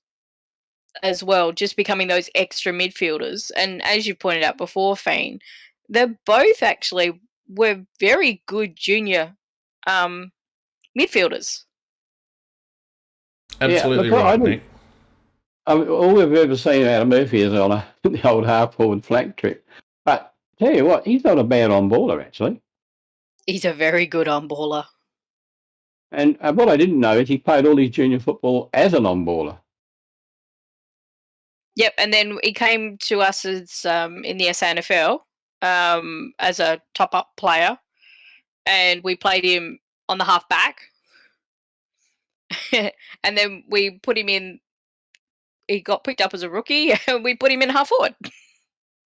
B: as well, just becoming those extra midfielders. And as you pointed out before, Fane, they're both actually were very good junior midfielders.
A: Absolutely right, Nick.
C: All we've ever seen out of Murphy is on the old half-forward flank trip. But tell you what, he's not a bad on-baller, actually.
B: He's a very good on-baller.
C: And what I didn't know is he played all his junior football as an on-baller.
B: Yep, and then he came to us as in the SANFL as a top-up player, and we played him on the half-back. And then we put him in. He got picked up as a rookie, and we put him in half-forward.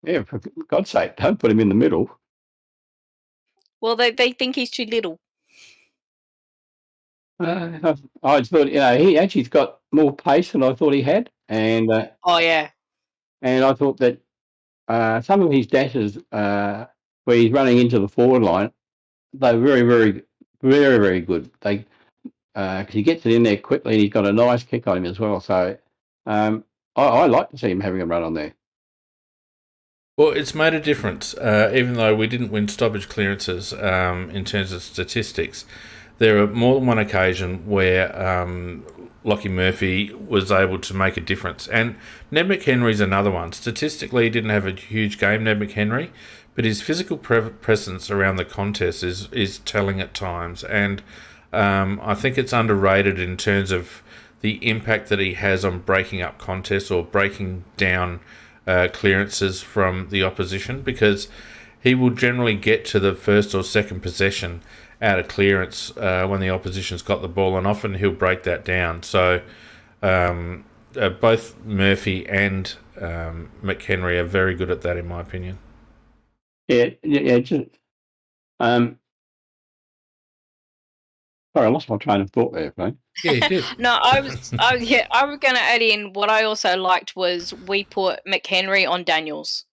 C: Yeah, for God's sake, don't put him in the middle.
B: Well, they think he's too little.
C: I thought, he actually's got more pace than I thought he had, and
B: Oh yeah,
C: and I thought that some of his dashes where he's running into the forward line, they're very, very, very, very good. They because he gets it in there quickly, and he's got a nice kick on him as well. So I like to see him having a run on there.
A: Well, it's made a difference, even though we didn't win stoppage clearances in terms of statistics. There are more than one occasion where Lockie Murphy was able to make a difference. And Ned McHenry's another one. Statistically, he didn't have a huge game, Ned McHenry, but his physical presence around the contest is telling at times. And I think it's underrated in terms of the impact that he has on breaking up contests or breaking down clearances from the opposition, because he will generally get to the first or second possession out of clearance when the opposition's got the ball, and often he'll break that down. So both Murphy and McHenry are very good at that, in my opinion.
C: Yeah. Sorry, I lost my train of thought there, Frank.
A: Yeah, you did.
B: No, I was going to add in what I also liked was we put McHenry on Daniels,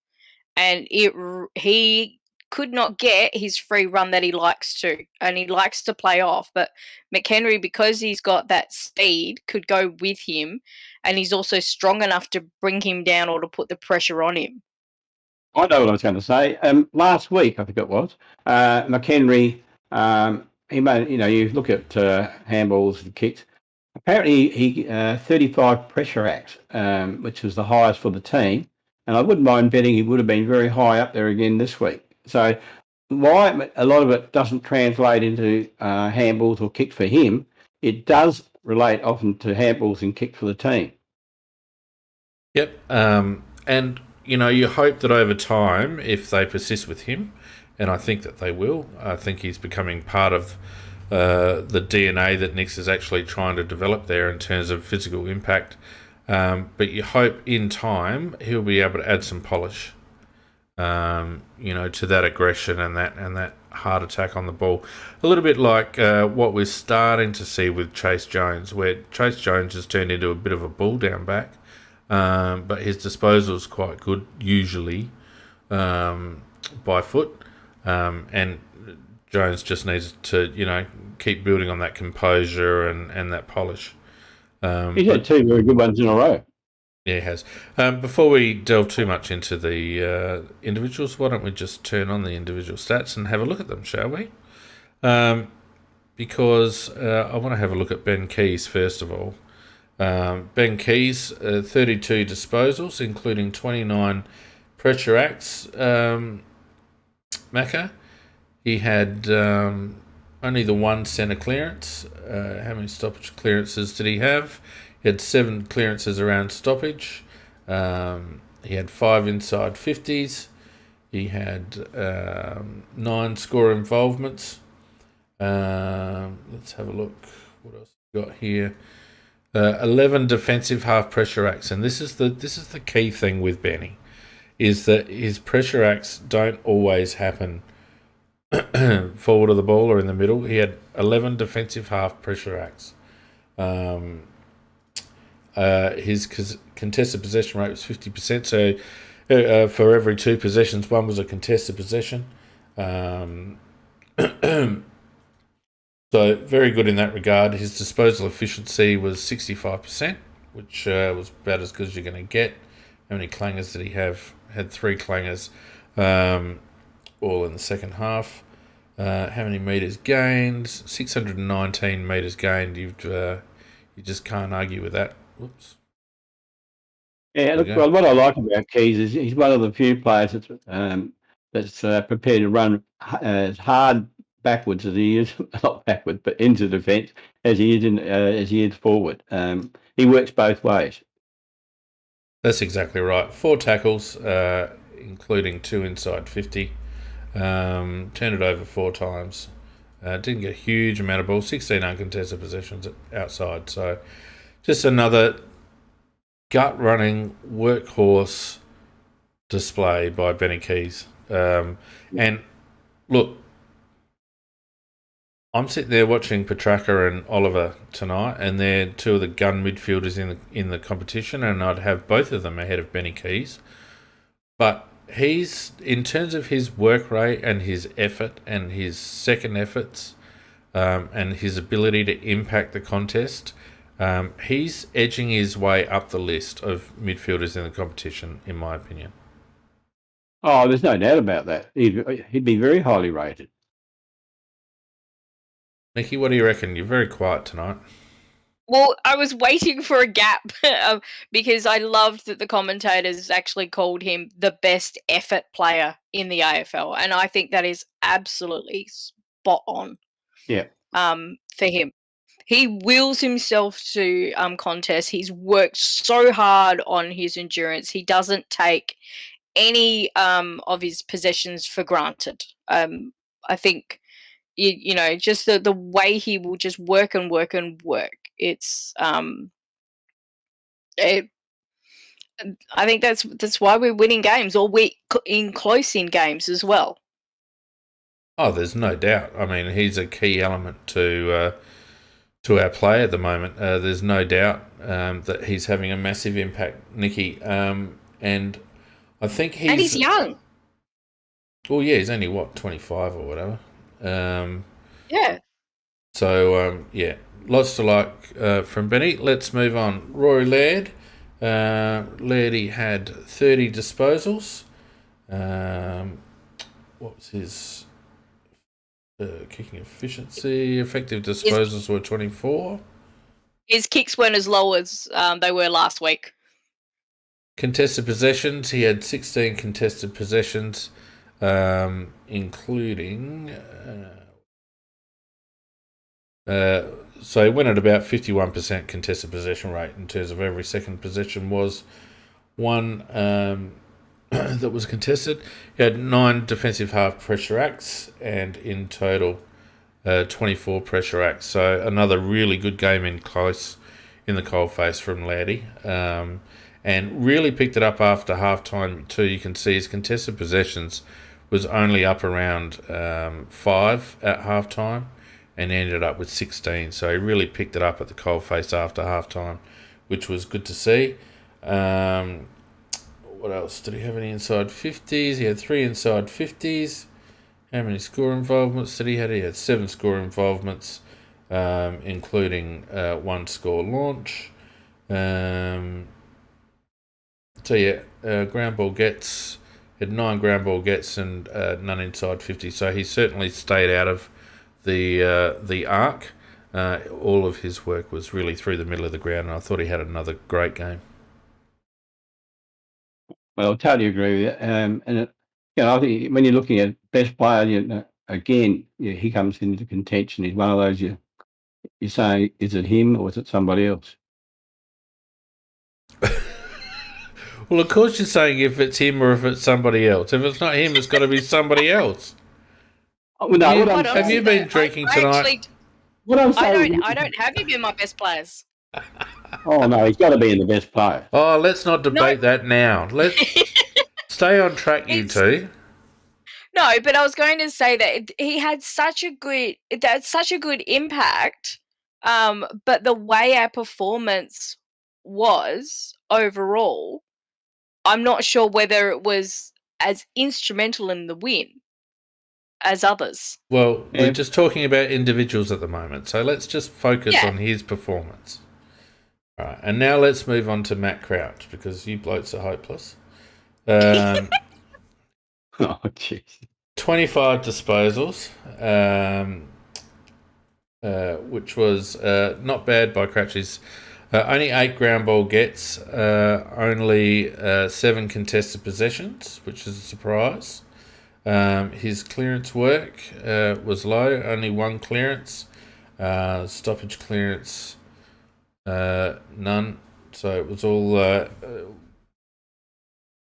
B: and he could not get his free run that he likes to, and he likes to play off. But McHenry, because he's got that speed, could go with him, and he's also strong enough to bring him down or to put the pressure on him.
C: I know what I was going to say. Last week, I think it was, McHenry, he made, you look at handballs and kicks. Apparently, he 35 pressure acts, which was the highest for the team. And I wouldn't mind betting he would have been very high up there again this week. So why a lot of it doesn't translate into handballs or kicks for him, it does relate often to handballs and kicks for the team.
A: Yep. And, you hope that over time, if they persist with him, and I think that they will, I think he's becoming part of the DNA that Nix is actually trying to develop there in terms of physical impact. But you hope in time he'll be able to add some polish, to that aggression and that hard attack on the ball. A little bit like what we're starting to see with Chase Jones, where Chase Jones has turned into a bit of a bull down back, but his disposal is quite good usually by foot, and Jones just needs to keep building on that composure and that polish.
C: He's had two very good ones in a row.
A: Yeah, he has. Before we delve too much into the individuals, why don't we just turn on the individual stats and have a look at them, shall we? Because I want to have a look at Ben Keys first of all. Ben Keys, 32 disposals, including 29 pressure acts. Macca, he had only the one centre clearance. How many stoppage clearances did he have? He had 7 clearances around stoppage. He had 5 inside 50s. He had 9 score involvements. Let's have a look. What else we got here? 11 defensive half pressure acts, and this is the key thing with Benny, is that his pressure acts don't always happen forward of the ball or in the middle. He had 11 defensive half pressure acts. His contested possession rate was 50%, so for every 2 possessions, one was a contested possession. So very good in that regard. His disposal efficiency was 65%, which was about as good as you're going to get. How many clangers did he have? Had 3 clangers, all in the second half. How many metres gained? 619 metres gained. You just can't argue with that. Whoops.
C: Yeah, look, well, what I like about Keys is he's one of the few players that's prepared to run as hard backwards as he is, not backwards, but into defence as he is forward. He works both ways.
A: That's exactly right. 4 tackles, including 2 inside 50. Turned it over 4 times. Didn't get a huge amount of ball. 16 uncontested possessions outside. So just another gut-running workhorse display by Benny Keys. And look, I'm sitting there watching Petrarca and Oliver tonight, and they're 2 of the gun midfielders in the competition, and I'd have both of them ahead of Benny Keys. But he's, in terms of his work rate and his effort and his second efforts, and his ability to impact the contest, he's edging his way up the list of midfielders in the competition, in my opinion.
C: Oh, there's no doubt about that. He'd be very highly rated.
A: Nikki, what do you reckon? You're very quiet tonight.
B: Well, I was waiting for a gap because I loved that the commentators actually called him the best effort player in the AFL, and I think that is absolutely spot on.
C: Yeah.
B: For him, he wills himself to contests. He's worked so hard on his endurance. He doesn't take any of his possessions for granted. I think just the way he will just work and work and work. It's I think that's why we're winning games, or we're in close in games as well.
A: Oh, there's no doubt. I mean, he's a key element to our play at the moment. There's no doubt that he's having a massive impact, Nikki. And I think
B: he's young.
A: Well, yeah, he's only 25 or whatever.
B: Yeah.
A: So lots to like from Benny. Let's move on. Rory Laird. Laird, he had 30 disposals. What was his kicking efficiency? Effective disposals were 24.
B: His kicks weren't as low as they were last week.
A: Contested possessions, he had 16 contested possessions, including... so he went at about 51% contested possession rate in terms of every second possession was one that was contested. He had 9 defensive half pressure acts and in total 24 pressure acts. So another really good game in close in the coalface from Laird, and really picked it up after half-time too. You can see his contested possessions was only up around 5 at half-time and ended up with 16. So he really picked it up at the coalface after half-time, which was good to see. What else? Did he have any inside 50s? He had 3 inside 50s. How many score involvements did he have? He had 7 score involvements, including 1 score launch. Ground ball gets, had 9 ground ball gets and none inside 50. So he certainly stayed out of the arc. All of his work was really through the middle of the ground, and I thought he had another great game.
C: Well, I totally agree with you. I think when you're looking at best player, again, he comes into contention. He's one of those you're saying, is it him or is it somebody else?
A: Well, of course you're saying if it's him or if it's somebody else. If it's not him, it's got to be somebody else. Have you been drinking tonight?
B: I don't have him in my best players.
C: Oh, no, he's got to be in the best player.
A: Oh, let's not debate that now. Let's stay on track, you two.
B: No, but I was going to say that he had such a good impact, but the way our performance was overall, I'm not sure whether it was as instrumental in the win as others.
A: Well, we're just talking about individuals at the moment, so let's just focus on his performance. All right, and now let's move on to Matt Crouch, because you blokes are hopeless.
C: Oh, jeez.
A: 25 disposals, which was not bad by Crouch's. Only 8 ground ball gets, only 7 contested possessions, which is a surprise. His clearance work was low, only 1 clearance. Stoppage clearance, none. So it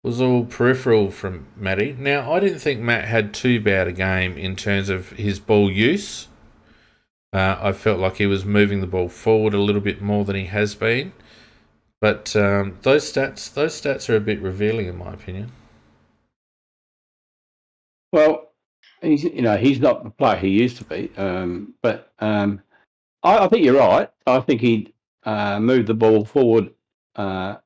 A: was all peripheral from Matty. Now, I didn't think Matt had too bad a game in terms of his ball use. I felt like he was moving the ball forward a little bit more than he has been. But those stats are a bit revealing, in my opinion.
C: Well, he's not the player he used to be. But I think you're right. I think he moved the ball forward a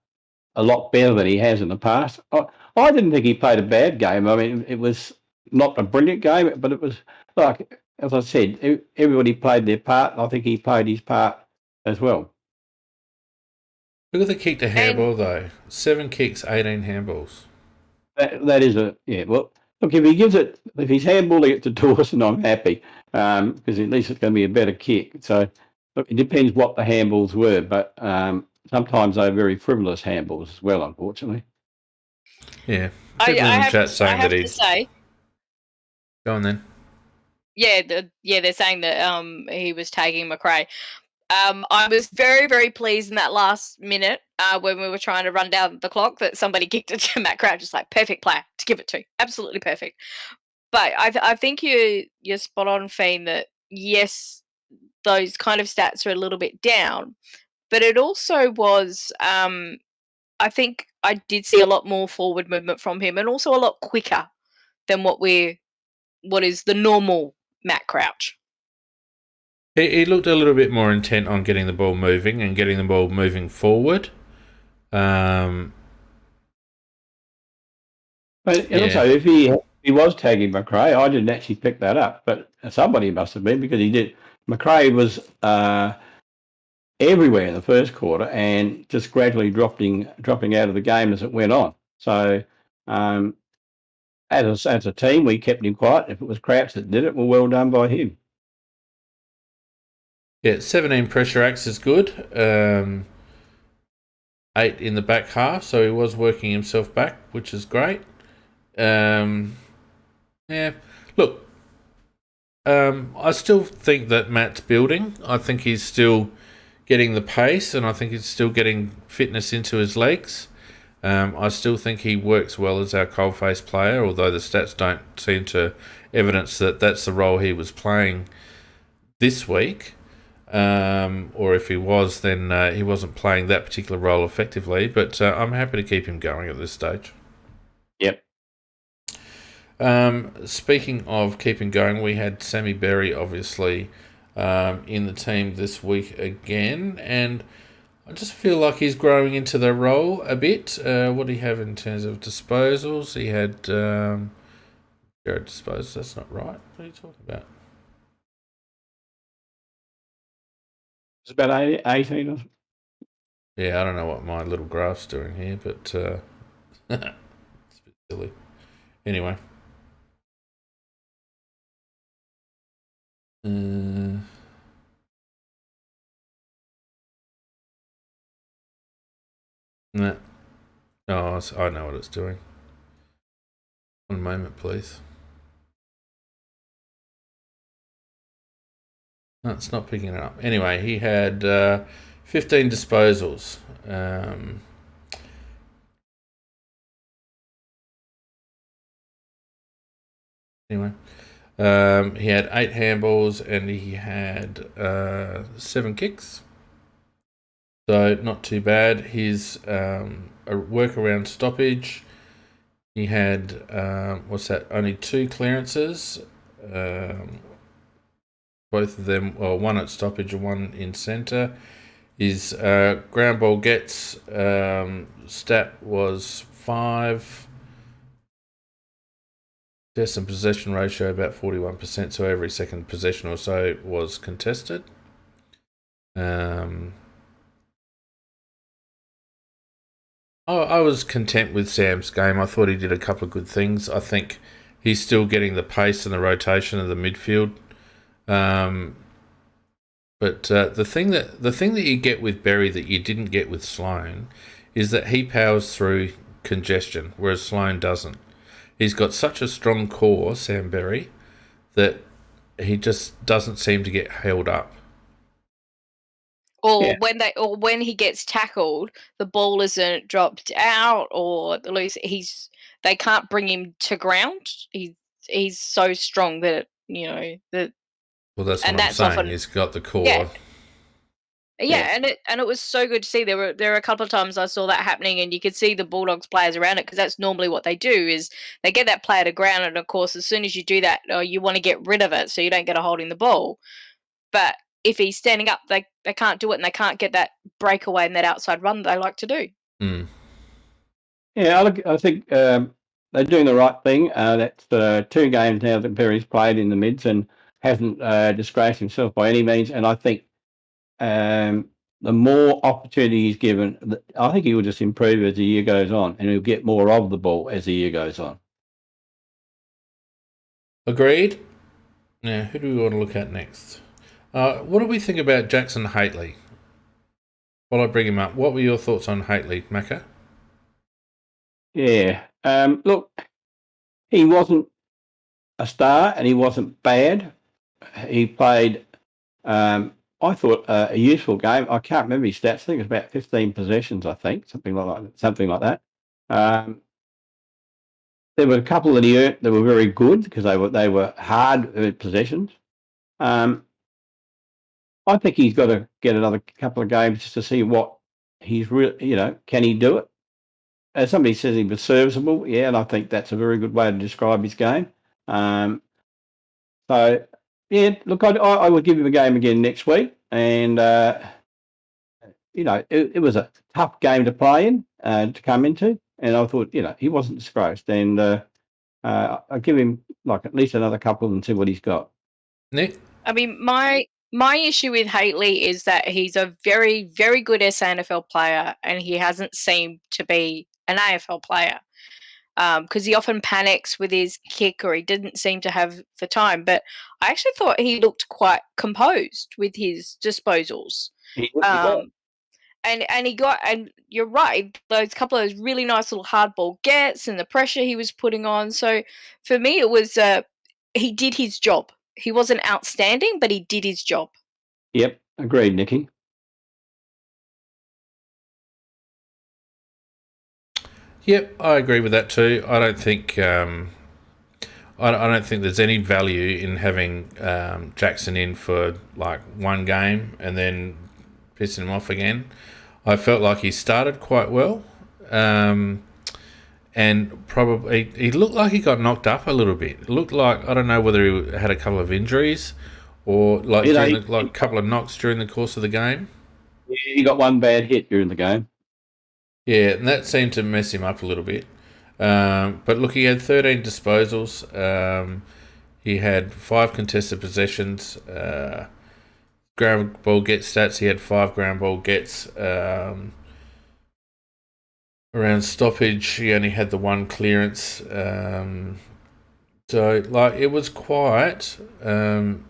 C: lot better than he has in the past. I didn't think he played a bad game. I mean, it was not a brilliant game, but it was like, as I said, everybody played their part. I think he played his part as well.
A: Look at the kick to handball, though. 7 kicks, 18 handballs.
C: That is well, look, if he's handballing it to Dawson, I'm happy, because at least it's going to be a better kick. So, look, it depends what the handballs were, but sometimes they're very frivolous handballs as well, unfortunately.
A: Yeah. People in the chat saying that he's... Go on then.
B: Yeah, they're saying that he was tagging McRae. I was very, very pleased in that last minute when we were trying to run down the clock that somebody kicked it to Matt Crouch. Just like, perfect player to give it to. Absolutely perfect. But I think you're spot on, Fiend, that yes, those kind of stats are a little bit down. But it also was, I think I did see a lot more forward movement from him and also a lot quicker than what is the normal Matt Crouch.
A: He looked a little bit more intent on getting the ball moving and getting the ball moving forward.
C: But also, if he was tagging McRae, I didn't actually pick that up, but somebody must have been, because he did. McRae was everywhere in the first quarter and just gradually dropping out of the game as it went on. So as a team, we kept him quiet. If it was Crouch that did it, well done by him.
A: Yeah, 17 pressure acts is good. 8 in the back half, so he was working himself back, which is great. Yeah, look, I still think that Matt's building. I think he's still getting the pace, and I think he's still getting fitness into his legs. I still think he works well as our coalface player, although the stats don't seem to evidence that that's the role he was playing this week. or if he was, then he wasn't playing that particular role effectively. But I'm happy to keep him going at this stage.
C: Yep.
A: Speaking of keeping going, we had Sammy Berry obviously in the team this week again, and I just feel like he's growing into the role a bit. What do you have in terms of disposals? He had disposals. That's not right. What are you talking about?
C: It's about 18 or something.
A: Yeah, I don't know what my little graph's doing here, but it's a bit silly. Anyway. Nah. Oh, I know what it's doing. One moment, please. No, it's not picking it up. Anyway, he had 15 disposals. Anyway, he had 8 handballs and he had 7 kicks. So not too bad. His a workaround stoppage. He had only 2 clearances. Both of them, well, one at stoppage and one in centre. His ground ball gets stat was 5. Test and possession ratio about 41%, so every second possession or so was contested. I was content with Sam's game. I thought he did a couple of good things. I think he's still getting the pace and the rotation of the midfield. But the thing that you get with Berry that you didn't get with Sloane is that he powers through congestion, whereas Sloane doesn't. He's got such a strong core, Sam Berry, that he just doesn't seem to get held up.
B: Or when he gets tackled, the ball isn't dropped out or loose. They can't bring him to ground. He's so strong that that.
A: Well, that's what I'm saying. He's got the core.
B: Yeah, and it was so good to see. There were a couple of times I saw that happening, and you could see the Bulldogs players around it, because that's normally what they do, is they get that player to ground, and of course, as soon as you do that, you want to get rid of it so you don't get a hold in the ball. But if he's standing up, they can't do it, and they can't get that breakaway and that outside run that they like to do.
A: Mm.
C: Yeah, I think they're doing the right thing. That's 2 games now that Berry's played in the mids and hasn't disgraced himself by any means. And I think the more opportunity he's given, I think he will just improve as the year goes on, and he'll get more of the ball as the year goes on.
A: Agreed. Now, who do we want to look at next? What do we think about Jackson Haitley? While I bring him up, what were your thoughts on Haitley, Macca?
C: Yeah. Look, he wasn't a star and he wasn't bad. He played, I thought, a useful game. I can't remember his stats. I think it was about 15 possessions, I think, something like that. There were a couple that he earned that were very good because they were hard possessions. I think he's got to get another couple of games just to see what he's really, can he do it? As somebody says, he was serviceable, yeah, and I think that's a very good way to describe his game. So, yeah, look, I would give him a game again next week, and it was a tough game to play in, to come into, and I thought, he wasn't disgraced, and I'll give him like at least another couple and see what he's got.
A: Nick?
B: I mean, my issue with Haitley is that he's a very, very good SANFL player, and he hasn't seemed to be an AFL player, because he often panics with his kick, or he didn't seem to have the time. But I actually thought he looked quite composed with his disposals. And he got, and you're right, those couple of those really nice little hardball gets and the pressure he was putting on. So for me, it was he did his job. He wasn't outstanding, but he did his job.
C: Yep, agreed, Nicky.
A: Yep, I agree with that too. I don't think I don't think there's any value in having Jackson in for like one game and then pissing him off again. I felt like he started quite well, and probably he looked like he got knocked up a little bit. It looked like, I don't know whether he had a couple of injuries or like a couple of knocks during the course of the game.
C: He got one bad hit during the game.
A: Yeah, and that seemed to mess him up a little bit. But look, he had 13 disposals. He had 5 contested possessions. Ground ball get stats, he had 5 ground ball gets. Around stoppage, he only had the 1 clearance. So, like, it was quiet. And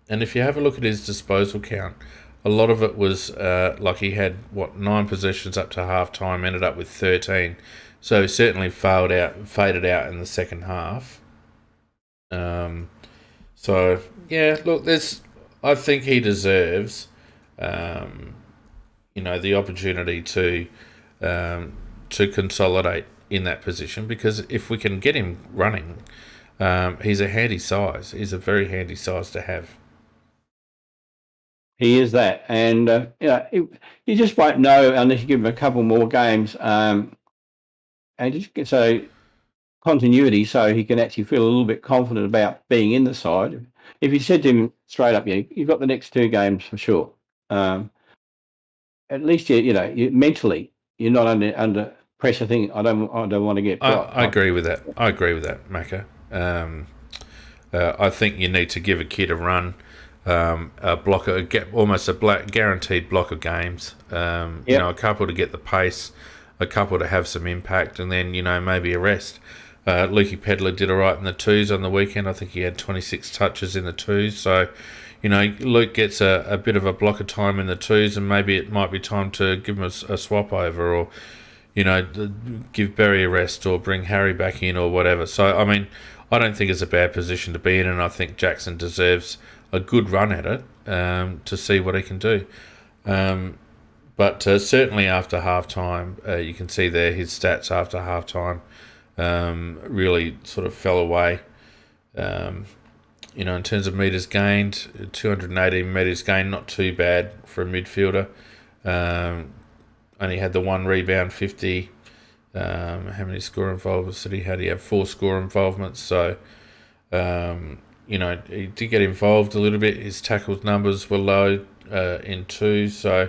A: if you have a look at his disposal count, a lot of it was like he had 9 possessions up to half time, ended up with 13. So he certainly faded out in the second half. So yeah, look, I think he deserves, the opportunity to consolidate in that position, because if we can get him running, he's a handy size. He's a very handy size to have.
C: He is that, and you just won't know unless you give him a couple more games, and just so continuity, so he can actually feel a little bit confident about being in the side. If you said to him straight up, you've got the next 2 games for sure. At least you mentally you're not under pressure. I don't want to get.
A: I agree with that. I agree with that, Macca. I think you need to give a kid a run. A blocker, almost a guaranteed block of games. A couple to get the pace, a couple to have some impact, and then maybe a rest. Lukey Pedler did all right in the 2s on the weekend. I think he had 26 touches in the 2s. So, Luke gets a bit of a block of time in the 2s, and maybe it might be time to give him a swap over, or give Berry a rest, or bring Harry back in, or whatever. So, I mean, I don't think it's a bad position to be in, and I think Jackson deserves a good run at it to see what he can do. But certainly after half-time, you can see there his stats after half-time really sort of fell away. In terms of metres gained, 218 metres gained, not too bad for a midfielder. Only had the 1 rebound, 50. How many score involvements did he have? He had 4 score involvements. So, he did get involved a little bit. His tackles numbers were low in 2. So,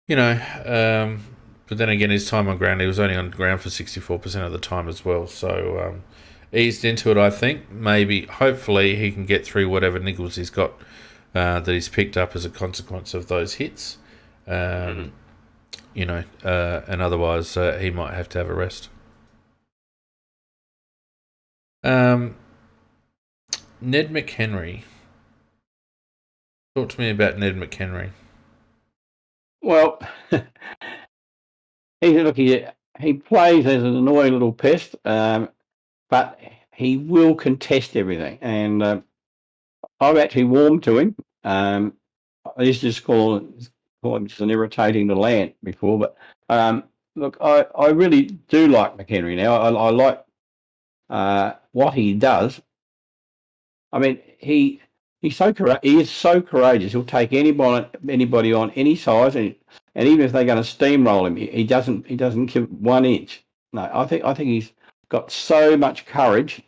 A: but then again, his time on ground, he was only on ground for 64% of the time as well. So, eased into it, I think. Maybe, hopefully, he can get through whatever niggles he's got that he's picked up as a consequence of those hits. And otherwise, he might have to have a rest. Ned McHenry. Talk to me about Ned McHenry.
C: Well, he plays as an annoying little pest, but he will contest everything. And I've actually warmed to him. I used to just call him just an irritating little ant before. But look, I really do like McHenry now. I like what he does. I mean, he is so courageous. He'll take anybody on any size, and even if they're going to steamroll him, he doesn't give 1 inch. No, I think he's got so much courage.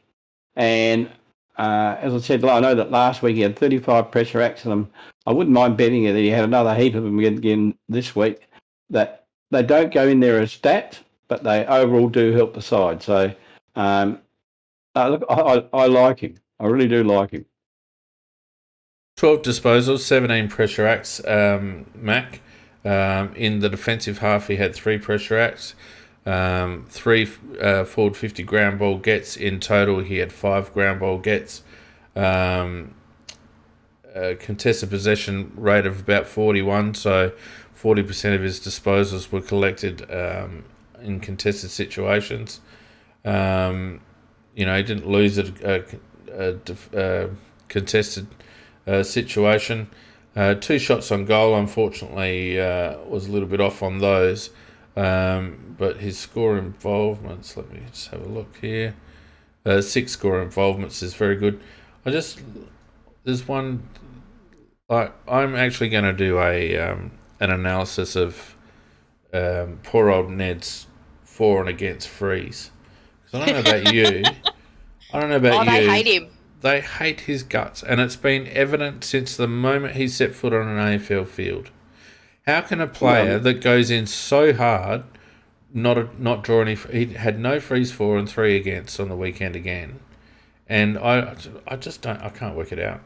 C: And as I said, I know that last week he had 35 pressure acts, and I wouldn't mind betting that he had another heap of them again this week. That they don't go in there as stats, but they overall do help the side. So, look, I like him. I really do like him.
A: 12 disposals, 17 pressure acts, Mac. In the defensive half, he had 3 pressure acts, 3 forward 50 ground ball gets. In total, he had 5 ground ball gets. Contested possession rate of about 41, so 40% of his disposals were collected in contested situations. He didn't lose a contested situation. 2 shots on goal, unfortunately, was a little bit off on those. But his score involvements, let me just have a look here. 6 score involvements is very good. There's one. I'm actually going to do an analysis of poor old Ned's for and against freeze. Because I don't know about you. I don't know about you.
B: They hate him.
A: They hate his guts, and it's been evident since the moment he set foot on an AFL field. How can a player that goes in so hard not draw any? He had no freeze for and 3 against on the weekend again, and I just don't. I can't work it out.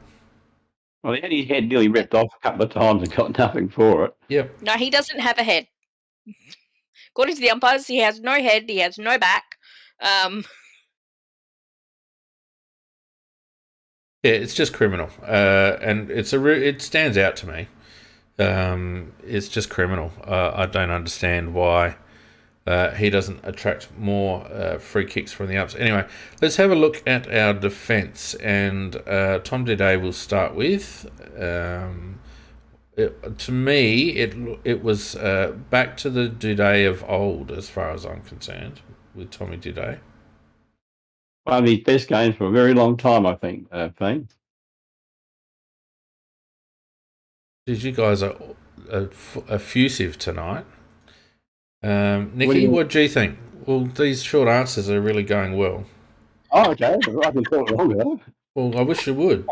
C: Well, he had his head nearly ripped off a couple of times and got nothing for it.
A: Yep.
B: No, he doesn't have a head. According to the umpires, he has no head. He has no back.
A: Yeah, it's just criminal, and it stands out to me. It's just criminal. I don't understand why he doesn't attract more free kicks from the ups. Anyway, let's have a look at our defence, and Tom Diday will start with. To me, it was back to the Diday of old, as far as I'm concerned, with Tommy Diday.
C: One of his best games for a very long time, I think, Fane.
A: You guys are effusive tonight. Nikki, what do you think? Well, these short answers are really going well.
C: Oh, okay. I can talk longer.
A: Well, I wish you would.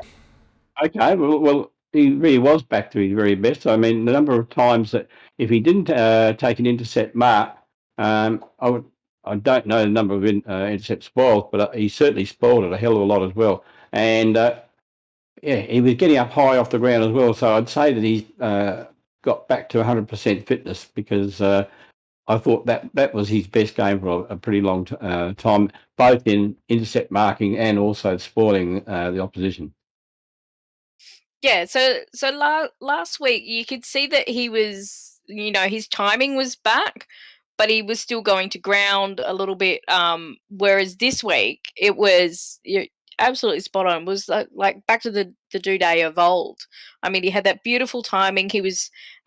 C: Okay. Well, he really was back to his very best. I mean, the number of times that if he didn't take an intercept mark, I don't know the number of intercept spoils, but he certainly spoiled it a hell of a lot as well. And he was getting up high off the ground as well. So I'd say that he's got back to 100% fitness, because I thought that was his best game for a pretty long time, both in intercept marking and also spoiling the opposition.
B: Yeah, so last week you could see that he was, his timing was back, but he was still going to ground a little bit. Whereas this week it was absolutely spot on. It was like back to the Diday of old. I mean, he had that beautiful timing.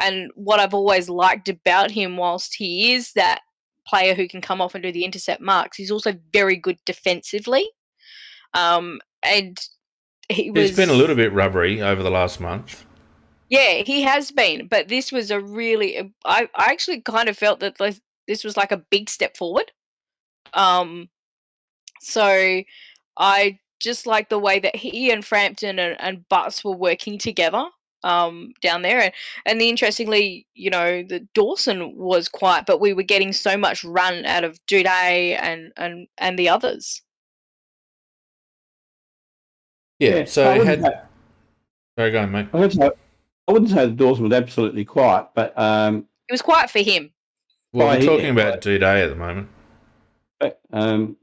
B: And what I've always liked about him, whilst he is that player who can come off and do the intercept marks, he's also very good defensively. And he's
A: been a little bit rubbery over the last month.
B: Yeah, he has been, but this was a really. I actually kind of felt that this was like a big step forward. So I just like the way that he and Frampton and Butts were working together down there, and interestingly, the Dawson was quiet, but we were getting so much run out of Diday and the others.
A: Yeah, so I had. Sorry, go on, mate.
C: I wouldn't say the Dawson was absolutely quiet, but
B: it was quiet for him.
A: Well, we're talking about Diday at the moment.
C: But, I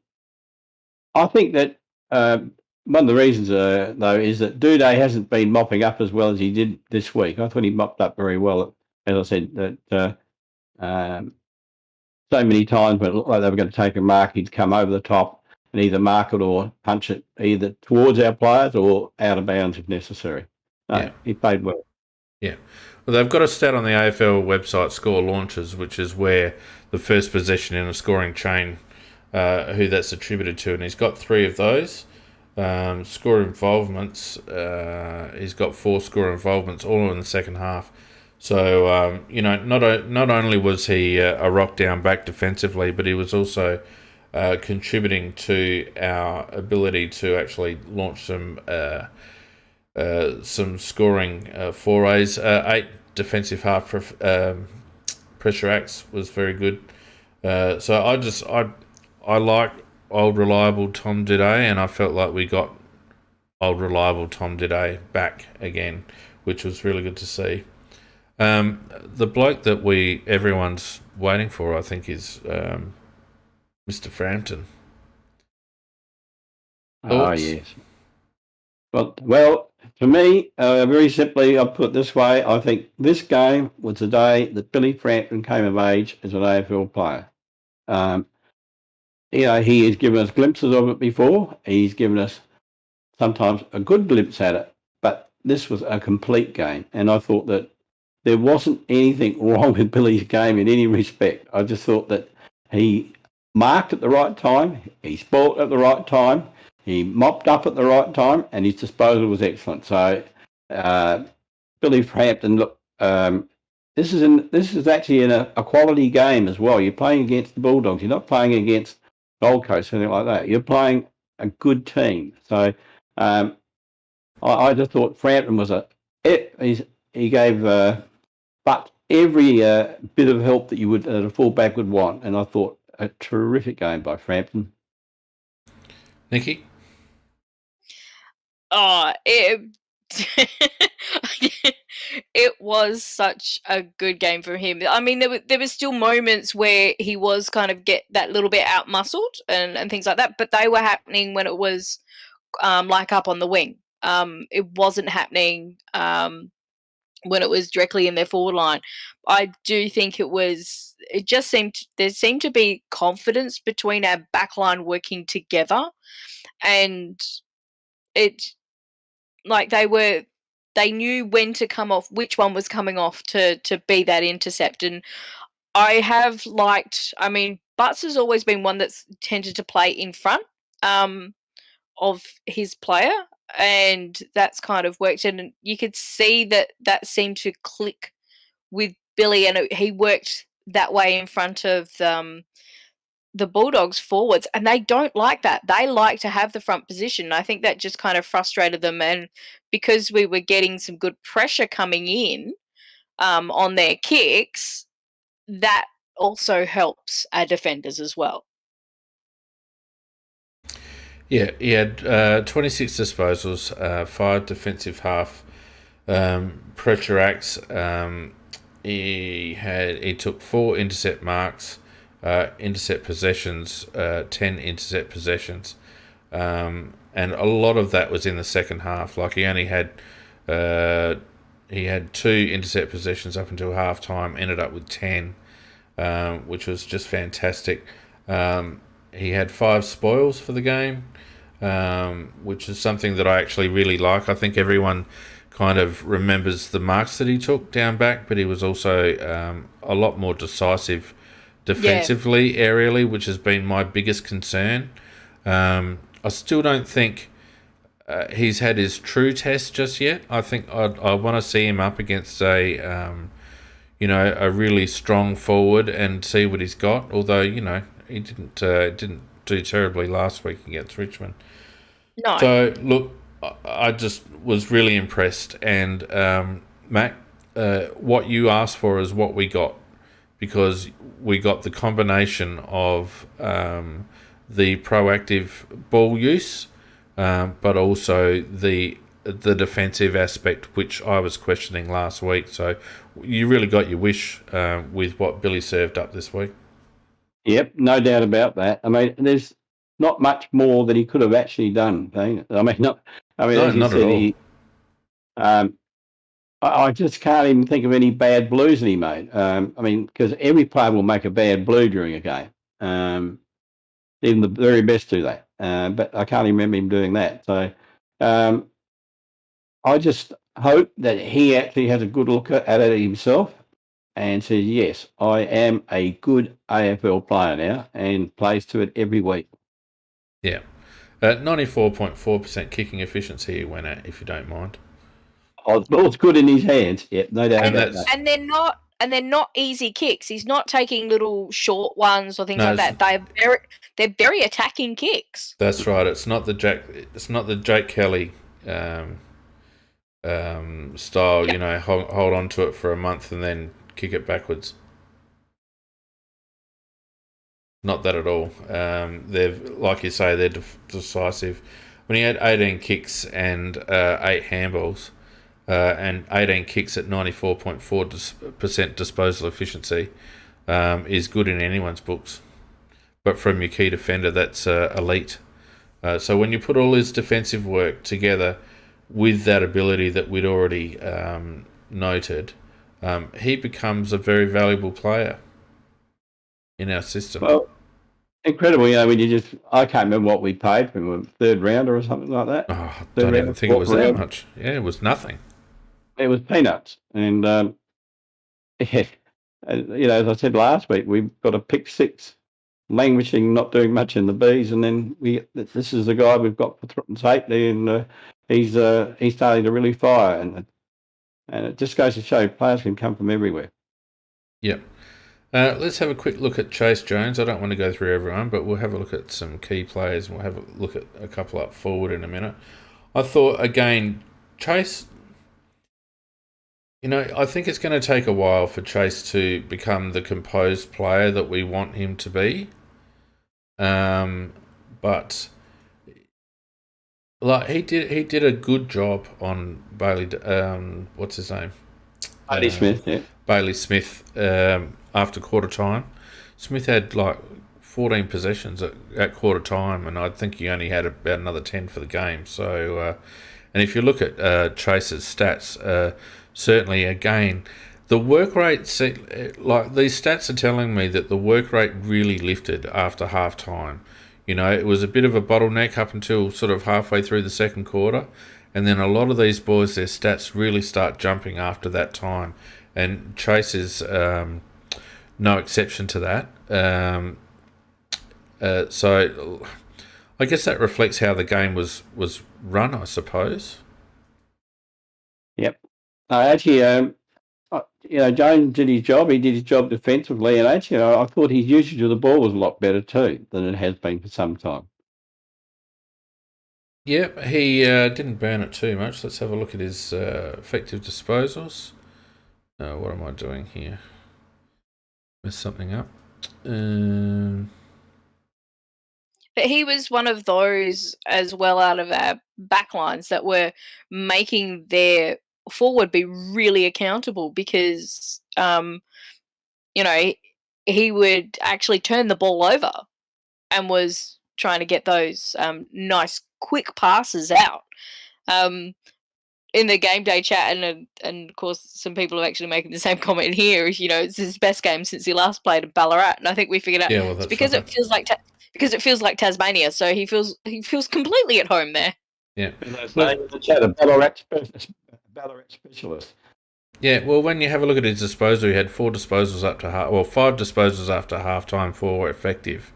C: think that one of the reasons, though, is that Diday hasn't been mopping up as well as he did this week. I thought he mopped up very well. As I said, that so many times when it looked like they were going to take a mark, he'd come over the top and either mark it or punch it either towards our players or out of bounds if necessary. No, he played well.
A: Yeah. Well, they've got a stat on the AFL website, Score Launches, which is where the first possession in a scoring chain, who that's attributed to, and he's got 3 of those. Score involvements, he's got 4 score involvements, all in the second half. So, not only was he a rock down back defensively, but he was also contributing to our ability to actually launch some scoring forays. 8 defensive half pressure acts was very good. So I like old reliable Tom Diday, and I felt like we got old reliable Tom Diday back again, which was really good to see. The bloke that everyone's waiting for, I think, is Mr. Frampton.
C: Oh, yes. Well, for me, very simply, I'll put it this way. I think this game was the day that Billy Frampton came of age as an AFL player. He has given us glimpses of it before. He's given us sometimes a good glimpse at it, but this was a complete game. And I thought that there wasn't anything wrong with Billy's game in any respect. I just thought that he marked at the right time. He spoilt at the right time. He mopped up at the right time, and his disposal was excellent. So, Billy Frampton, look, this is actually in a quality game as well. You're playing against the Bulldogs. You're not playing against Gold Coast or anything like that. You're playing a good team. So, I just thought Frampton was he gave but every bit of help that you would a fullback would want, and I thought a terrific game by Frampton.
A: Nikki?
B: Oh, it was such a good game from him. I mean, there were still moments where he was kind of get that little bit out muscled and things like that, but they were happening when it was like up on the wing. It wasn't happening when it was directly in their forward line. I do think there seemed to be confidence between our backline working together, and it, like, they knew when to come off, which one was coming off to be that intercept. And I have liked, I mean, Butts has always been one that's tended to play in front of his player, and that's kind of worked. And you could see that seemed to click with Billy, and he worked that way in front of the Bulldogs forwards, and they don't like that. They like to have the front position. I think that just kind of frustrated them, and because we were getting some good pressure coming in on their kicks, that also helps our defenders as well.
A: Yeah, he had 26 disposals, 5 defensive half pressure acts. He took 4 intercept marks, intercept possessions, 10 intercept possessions, and a lot of that was in the second half. Like he only had 2 intercept possessions up until half time, ended up with 10, which was just fantastic. He had 5 spoils for the game, which is something that I actually really like. I think everyone kind of remembers the marks that he took down back, but he was also a lot more decisive defensively, aerially, which has been my biggest concern. I still don't think he's had his true test just yet. I think I want to see him up against a really strong forward and see what he's got. Although he didn't do terribly last week against Richmond.
B: No.
A: So look, I just was really impressed, and Mac, what you asked for is what we got, because we got the combination of the proactive ball use, but also the defensive aspect, which I was questioning last week. So you really got your wish with what Billy served up this week.
C: Yep, no doubt about that. I mean, there's not much more that he could have actually done. Not as you said,
A: at all.
C: I just can't even think of any bad blues that he made. Because every player will make a bad blue during a game. Even the very best do that. But I can't even remember him doing that. So I just hope that he actually has a good look at it himself and says, yes, I am a good AFL player now, and plays to it every week.
A: Yeah. 94.4% kicking efficiency he went at, if you don't mind.
C: Oh, well, it's good in his hands. Yep, no doubt about that.
B: And they're not easy kicks. He's not taking little short ones or things like that. They're very attacking kicks.
A: That's right. It's not the Jake Kelly style. Yep. Hold on to it for a month and then kick it backwards. Not that at all. They're, like you say, they're decisive. When he had 18 kicks and 8 handballs, and 18 kicks at 94.4% disposal efficiency, is good in anyone's books. But from your key defender, that's elite. So when you put all his defensive work together with that ability that we'd already noted, he becomes a very valuable player in our system.
C: Well, incredible, I can't remember what we paid for him, a third rounder or something like that.
A: Oh, I don't even think it was that much. Yeah, it was nothing.
C: It was peanuts. And, as I said last week, we've got a pick 6 languishing, not doing much in the Bs, and then this is the guy we've got for safety, and he's starting to really fire, and it just goes to show players can come from everywhere.
A: Yep. Let's have a quick look at Chase Jones. I don't want to go through everyone, but we'll have a look at some key players, and we'll have a look at a couple up forward in a minute. I thought, again, Chase, I think it's going to take a while for Chase to become the composed player that we want him to be. But like he did a good job on Bailey. What's his name?
C: Bailey Smith. Yeah.
A: Bailey Smith. After quarter time, Smith had like 14 possessions at quarter time, and I think he only had about another 10 for the game. So, and if you look at Chase's stats, certainly again, the work rate, like these stats are telling me that the work rate really lifted after half time. It was a bit of a bottleneck up until sort of halfway through the second quarter, and then a lot of these boys, their stats really start jumping after that time, and Chase is no exception to that. So I guess that reflects how the game was run, I suppose.
C: Yep. Actually, Jones did his job. He did his job defensively, and actually, I thought his usage of the ball was a lot better too than it has been for some time.
A: Yep, he didn't burn it too much. Let's have a look at his effective disposals. What am I doing here? Messed something up.
B: But he was one of those as well out of our backlines that were making their forward be really accountable because, he would actually turn the ball over and was trying to get those nice quick passes out. In the game day chat, and of course, some people are actually making the same comment here. It's his best game since he last played at Ballarat, and I think we figured out it's because it feels like Tasmania, so he feels completely at home there.
A: Yeah,
C: the Ballarat specialist.
A: Yeah, well, when you have a look at his disposal, he had 4 disposals up to 5 disposals after half time, 4 effective,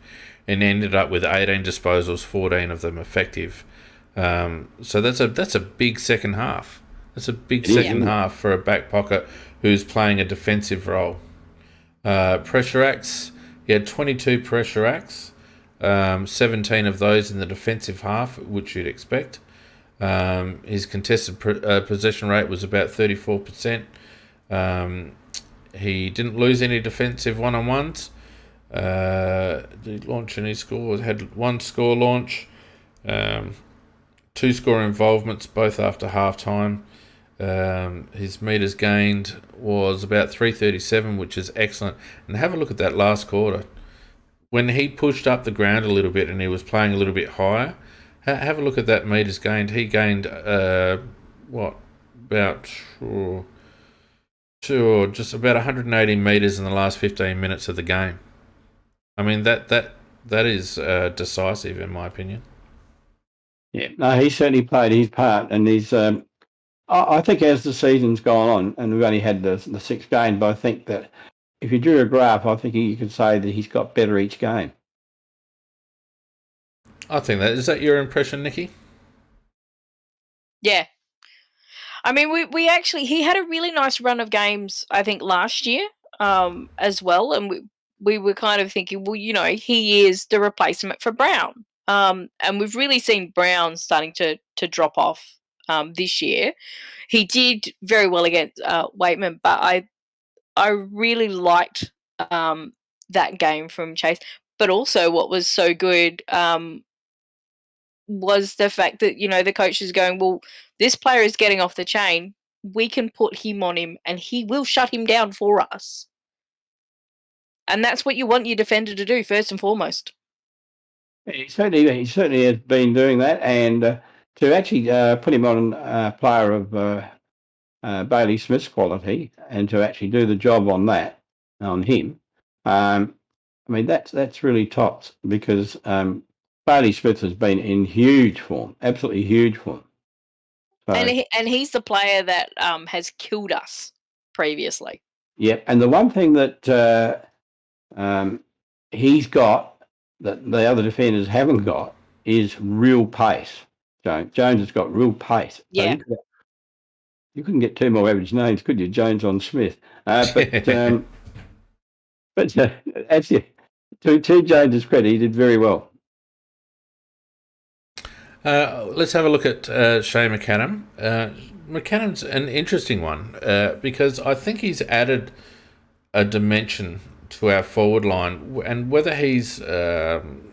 A: and ended up with 18 disposals, 14 of them effective. So that's a big second half. That's a big second half for a back pocket who's playing a defensive role. Pressure acts, he had 22 pressure acts, 17 of those in the defensive half, which you'd expect. His contested possession rate was about 34%. He didn't lose any defensive one-on-ones. Did he launch any scores? Had 1 score launch. 2 score involvements, both after half-time. His metres gained was about 337, which is excellent. And have a look at that last quarter. When he pushed up the ground a little bit and he was playing a little bit higher, have a look at that metres gained. He gained, about just about 180 metres in the last 15 minutes of the game. I mean, that is decisive, in my opinion.
C: Yeah, no, he certainly played his part, and he's. I think as the season's gone on, and we've only had the 6 games, but I think that if you drew a graph, I think you could say that he's got better each game.
A: I think that is that your impression, Nikki?
B: Yeah. I mean, we actually he had a really nice run of games, I think, last year, as well, and we were kind of thinking, well, he is the replacement for Brown. And we've really seen Brown starting to drop off this year. He did very well against Waitman, but I really liked that game from Chase. But also what was so good was the fact that, the coach is going, well, this player is getting off the chain. We can put him on him and he will shut him down for us. And that's what you want your defender to do, first and foremost.
C: He certainly has been doing that, and to actually put him on a player of Bailey Smith's quality, and to actually do the job on him, I mean that's really tops, because Bailey Smith has been in huge form, absolutely huge form.
B: So, and he's the player that has killed us previously.
C: Yep, and the one thing that he's got that the other defenders haven't got is real pace. Jones has got real pace.
B: Yeah.
C: So you couldn't get two more average names, could you? Jones on Smith. But actually, to Jones's credit, he did very well.
A: Let's have a look at Shane McAdam. McAdam's an interesting one because I think he's added a dimension to our forward line, and whether he's sometimes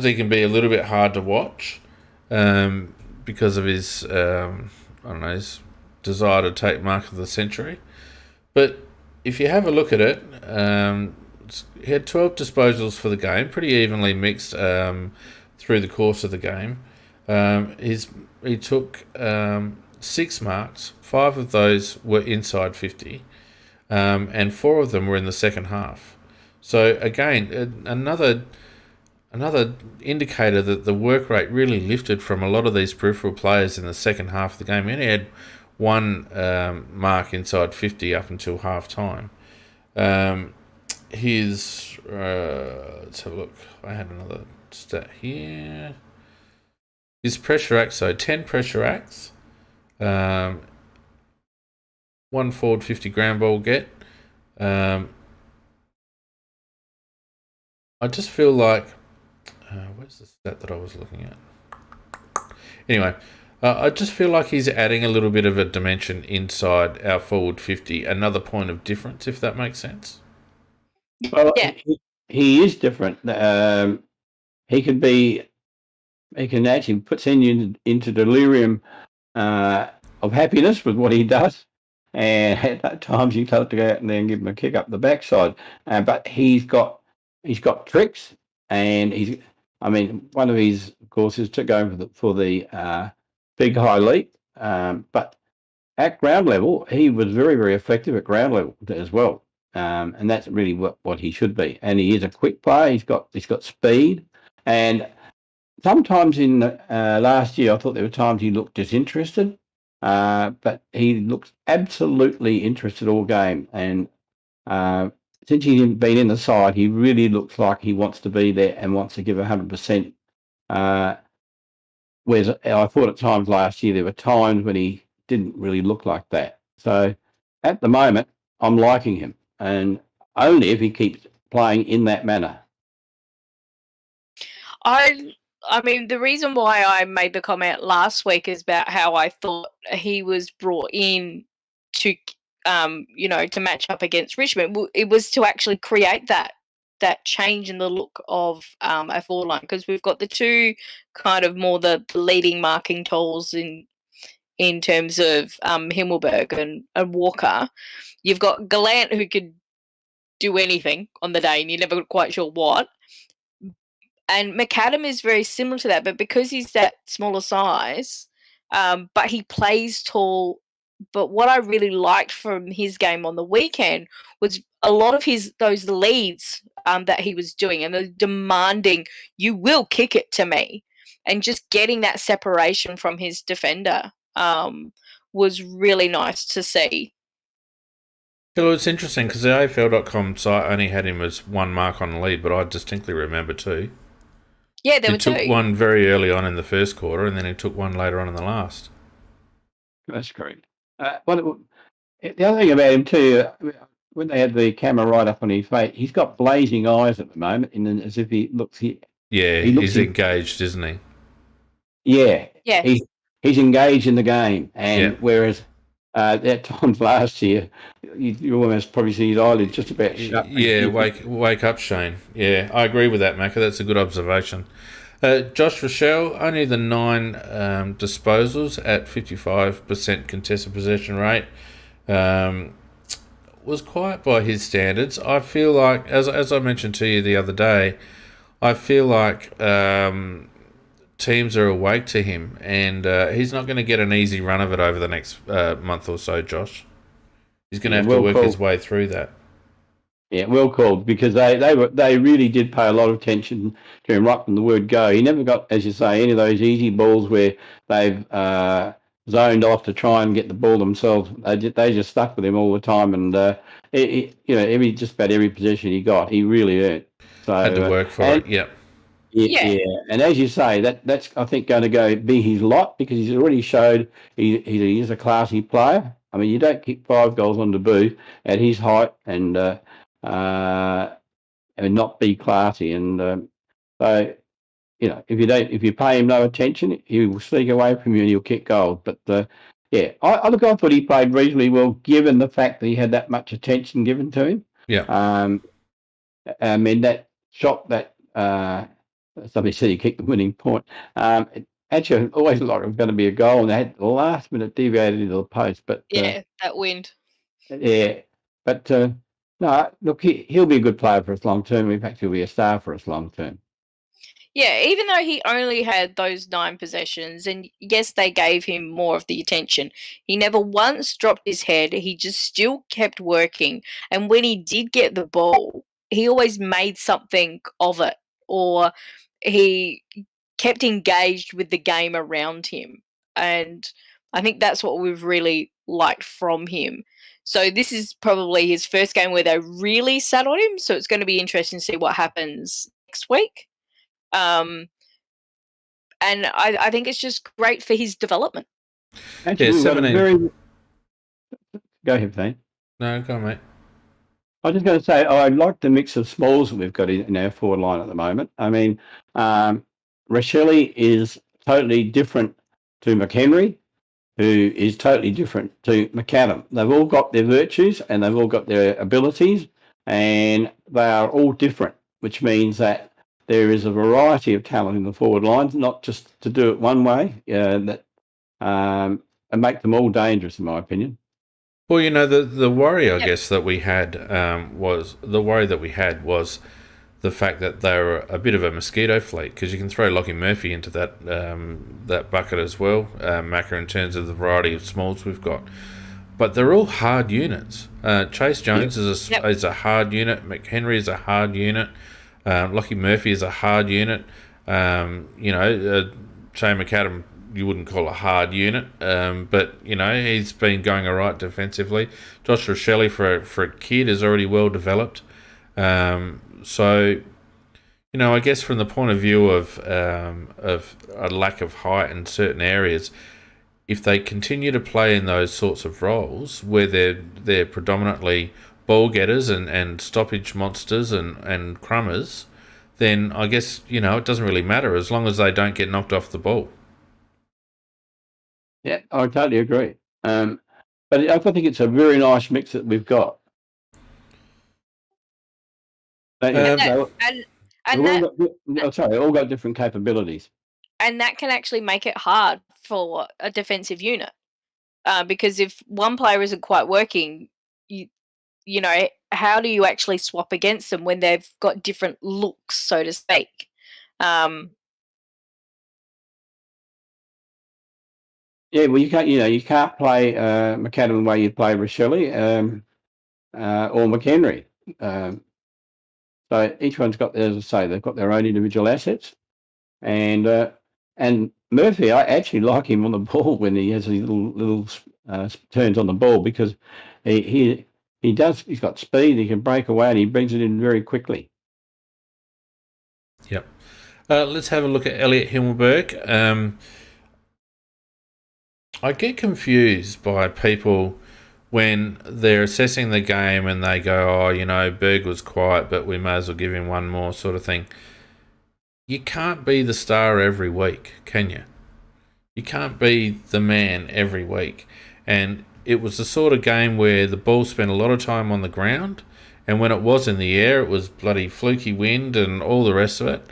A: he can be a little bit hard to watch because of his his desire to take mark of the century. But if you have a look at it, he had 12 disposals for the game, pretty evenly mixed through the course of the game. He took 6 marks. 5 of those were inside 50, and 4 of them were in the second half. So again, another indicator that the work rate really lifted from a lot of these peripheral players in the second half of the game. He only had 1 mark inside 50 up until half time. Let's have a look. I had another stat here. His pressure acts, so 10 pressure acts, 1 forward 50 ground ball get. I just feel like where's the stat that I was looking at? Anyway, I just feel like he's adding a little bit of a dimension inside our forward 50, another point of difference, if that makes sense.
C: Well, yeah. He is different. He can actually put you into delirium of happiness with what he does, and at times you have to go out and then give him a kick up the backside. But he's got tricks, and one of his courses to go for the big high leap. But at ground level, he was very, very effective at ground level as well. And that's really what he should be. And he is a quick player. He's got speed. And sometimes in last year, I thought there were times he looked disinterested, but he looks absolutely interested all game. And since he's been in the side, he really looks like he wants to be there and wants to give 100%. Whereas I thought at times last year there were times when he didn't really look like that. So at the moment, I'm liking him, and only if he keeps playing in that manner.
B: I mean, the reason why I made the comment last week is about how I thought he was brought in to, to match up against Richmond. It was to actually create that change in the look of a forward line, because we've got the two kind of more the leading marking tools in terms of Himmelberg and Walker. You've got Gallant, who could do anything on the day and you're never quite sure what. And McAdam is very similar to that, but because he's that smaller size, but he plays tall. But what I really liked from his game on the weekend was a lot of those leads that he was doing, and the demanding, you will kick it to me, and just getting that separation from his defender was really nice to see.
A: Well, it's interesting because the AFL.com site only had him as 1 mark on the lead, but I distinctly remember 2.
B: Yeah, there were 2.
A: He took one very early on in the first quarter, and then he took one later on in the last.
C: That's correct. The other thing about him too, when they had the camera right up on his face, he's got blazing eyes at the moment, and as if he looks.
A: He's engaged, isn't he?
C: Yeah.
B: Yeah.
C: He's engaged in the game, and whereas at times last year, you almost probably see his eyelids just about shut.
A: Yeah, wake up, Shane. Yeah, I agree with that, Macca. That's a good observation. Josh Rochelle, only the 9 disposals at 55% contested possession rate. Was quiet by his standards. I feel like, as I mentioned to you the other day, I feel like teams are awake to him, and he's not going to get an easy run of it over the next month or so, Josh. He's going to have to work his way through that.
C: Yeah, well called, because they really did pay a lot of attention to him right from the word go. He never got, as you say, any of those easy balls where they've zoned off to try and get the ball themselves. They just stuck with him all the time, and just about every possession he got, he really earned. So
A: Had to work for
C: and
A: it. Yep.
C: yeah, and as you say, that's I think going to be his lot because he's already showed he is a classy player. I mean, you don't kick 5 goals on debut at his height and not be classy. And so if you pay him no attention, he will sneak away from you and he'll kick goals. But I thought he played reasonably well given the fact that he had that much attention given to him.
A: Yeah.
C: I mean that shot that somebody said he kicked the winning point. It actually always looked like it was going to be a goal, and they had the last minute deviated into the post. But
B: that wind.
C: yeah, but no, look, he'll be a good player for us long term. In fact, he'll be a star for us long term.
B: Yeah, even though he only had those 9 possessions, and yes, they gave him more of the attention, he never once dropped his head. He just still kept working. And when he did get the ball, he always made something of it, or he kept engaged with the game around him. And I think that's what we've really liked from him. So this is probably his first game where they really sat on him. So it's going to be interesting to see what happens next week. And I think it's just great for his development.
C: Actually, we've got a
A: 17.
C: Go ahead, Thane.
A: No, go on, mate.
C: I was just going to say, I like the mix of smalls that we've got in our forward line at the moment. I mean, Rochelle is totally different to McHenry, who is totally different to McAdam. They've all got their virtues and they've all got their abilities, and they are all different, which means that there is a variety of talent in the forward lines, not just to do it one way, and make them all dangerous, in my opinion.
A: Well, the worry, I guess, that we had was the fact that they were a bit of a mosquito fleet, because you can throw Lockie Murphy into that bucket as well, Macca, in terms of the variety of smalls we've got. But they're all hard units. Chase Jones is a hard unit. McHenry is a hard unit. Lockie Murphy is a hard unit. Shane McAdam, you wouldn't call a hard unit, but he's been going all right defensively. Josh Rochelle for a kid is already well developed. So, I guess from the point of view of a lack of height in certain areas, if they continue to play in those sorts of roles where they're predominantly ball getters and stoppage monsters and crummers, then I guess it doesn't really matter as long as they don't get knocked off the ball.
C: Yeah, I totally agree. But I think it's a very nice mix that we've got. All got different capabilities.
B: And that can actually make it hard for a defensive unit. Because if one player isn't quite working, how do you actually swap against them when they've got different looks, so to speak?
C: Yeah, well, you can't play McAdam the way you play Rochelle or McHenry. So each one's got, as I say, they've got their own individual assets, and Murphy, I actually like him on the ball when he has these little turns on the ball, because he's got speed, he can break away, and he brings it in very quickly.
A: Yep. Let's have a look at Elliot Himmelberg. I get confused by people when they're assessing the game and they go, Berg was quiet, but we may as well give him one more, sort of thing. You can't be the star every week, can you? You can't be the man every week. And it was the sort of game where the ball spent a lot of time on the ground, and when it was in the air, it was bloody fluky wind and all the rest of it.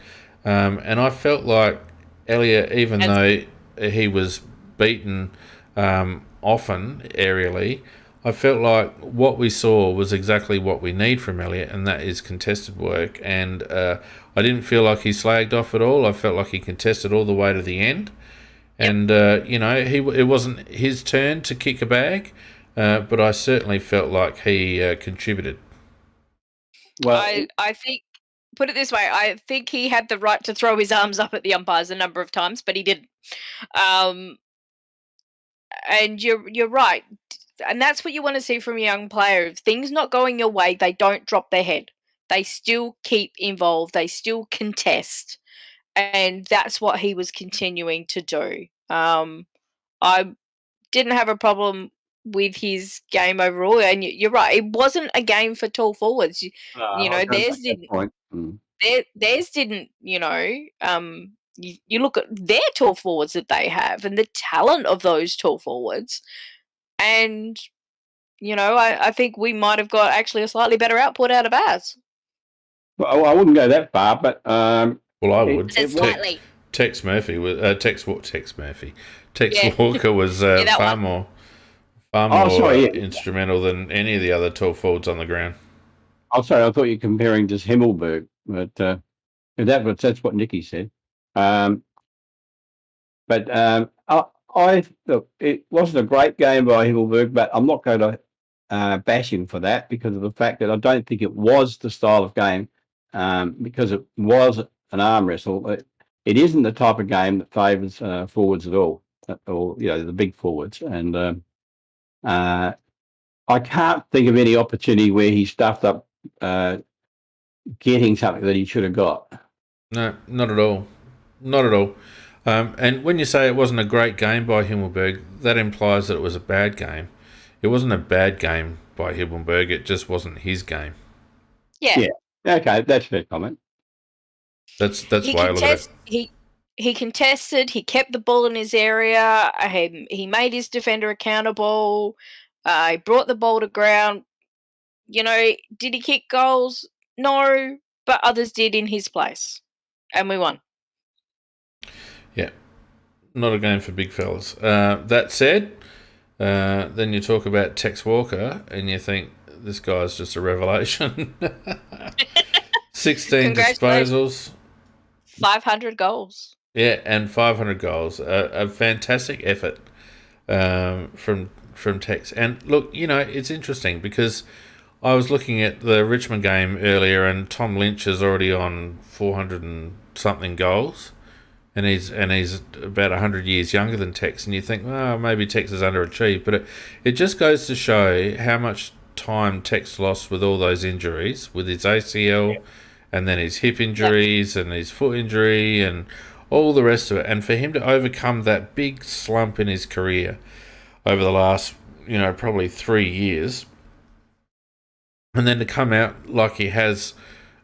A: And I felt like Elliot, even though he was beaten often aerially, I felt like what we saw was exactly what we need from Elliot, and that is contested work. And I didn't feel like he slagged off at all. I felt like he contested all the way to the end. And, it wasn't his turn to kick a bag, but I certainly felt like he contributed.
B: Well, I think, put it this way, I think he had the right to throw his arms up at the umpires a number of times, but he didn't. And you're right. And that's what you want to see from a young player. If things not going your way, they don't drop their head. they still keep involved, they still contest, and that's what he was continuing to do. I didn't have a problem with his game overall, and you're right, it wasn't a game for tall forwards. You know,
C: I don't make that point.
B: theirs didn't, you look at their tall forwards that they have and the talent of those tall forwards, and I think we might have got actually a slightly better output out of ours.
C: Well, I wouldn't go that far, but
A: Well, I would.
B: Slightly.
A: Tex Murphy was Tex Murphy. Tex
B: Yeah.
A: Walker was far more instrumental than any of the other tall forwards on the ground.
C: I'm sorry, I thought you were comparing just Himmelberg, but that's what Nicky said. Look, it wasn't a great game by Himmelberg, but I'm not going to bash him for that because of the fact that I don't think it was the style of game, because it was an arm wrestle. It isn't the type of game that favours forwards at all, or the big forwards. And I can't think of any opportunity where he stuffed up getting something that he should have got.
A: No, not at all. Not at all. And when you say it wasn't a great game by Himmelberg, that implies that it was a bad game. It wasn't a bad game by Himmelberg, it just wasn't his game.
B: Yeah.
C: Okay, that's a fair comment.
A: That's why I look at it.
B: He contested, he kept the ball in his area, he made his defender accountable, he brought the ball to ground. Did he kick goals? No, but others did in his place, and we won.
A: Yeah, not a game for big fellas. That said, then you talk about Tex Walker, and you think this guy's just a revelation. 16 disposals,
B: 500 goals.
A: Yeah, and 500 goals. A fantastic effort from Tex. And look, it's interesting because I was looking at the Richmond game earlier, and Tom Lynch is already on 400 and something goals, and he's about 100 years younger than Tex. And you think, well, maybe Tex is underachieved, but it just goes to show how much time Tex lost with all those injuries, with his ACL, and then his hip injuries, and his foot injury, and all the rest of it. And for him to overcome that big slump in his career over the last, probably 3 years, and then to come out like he has,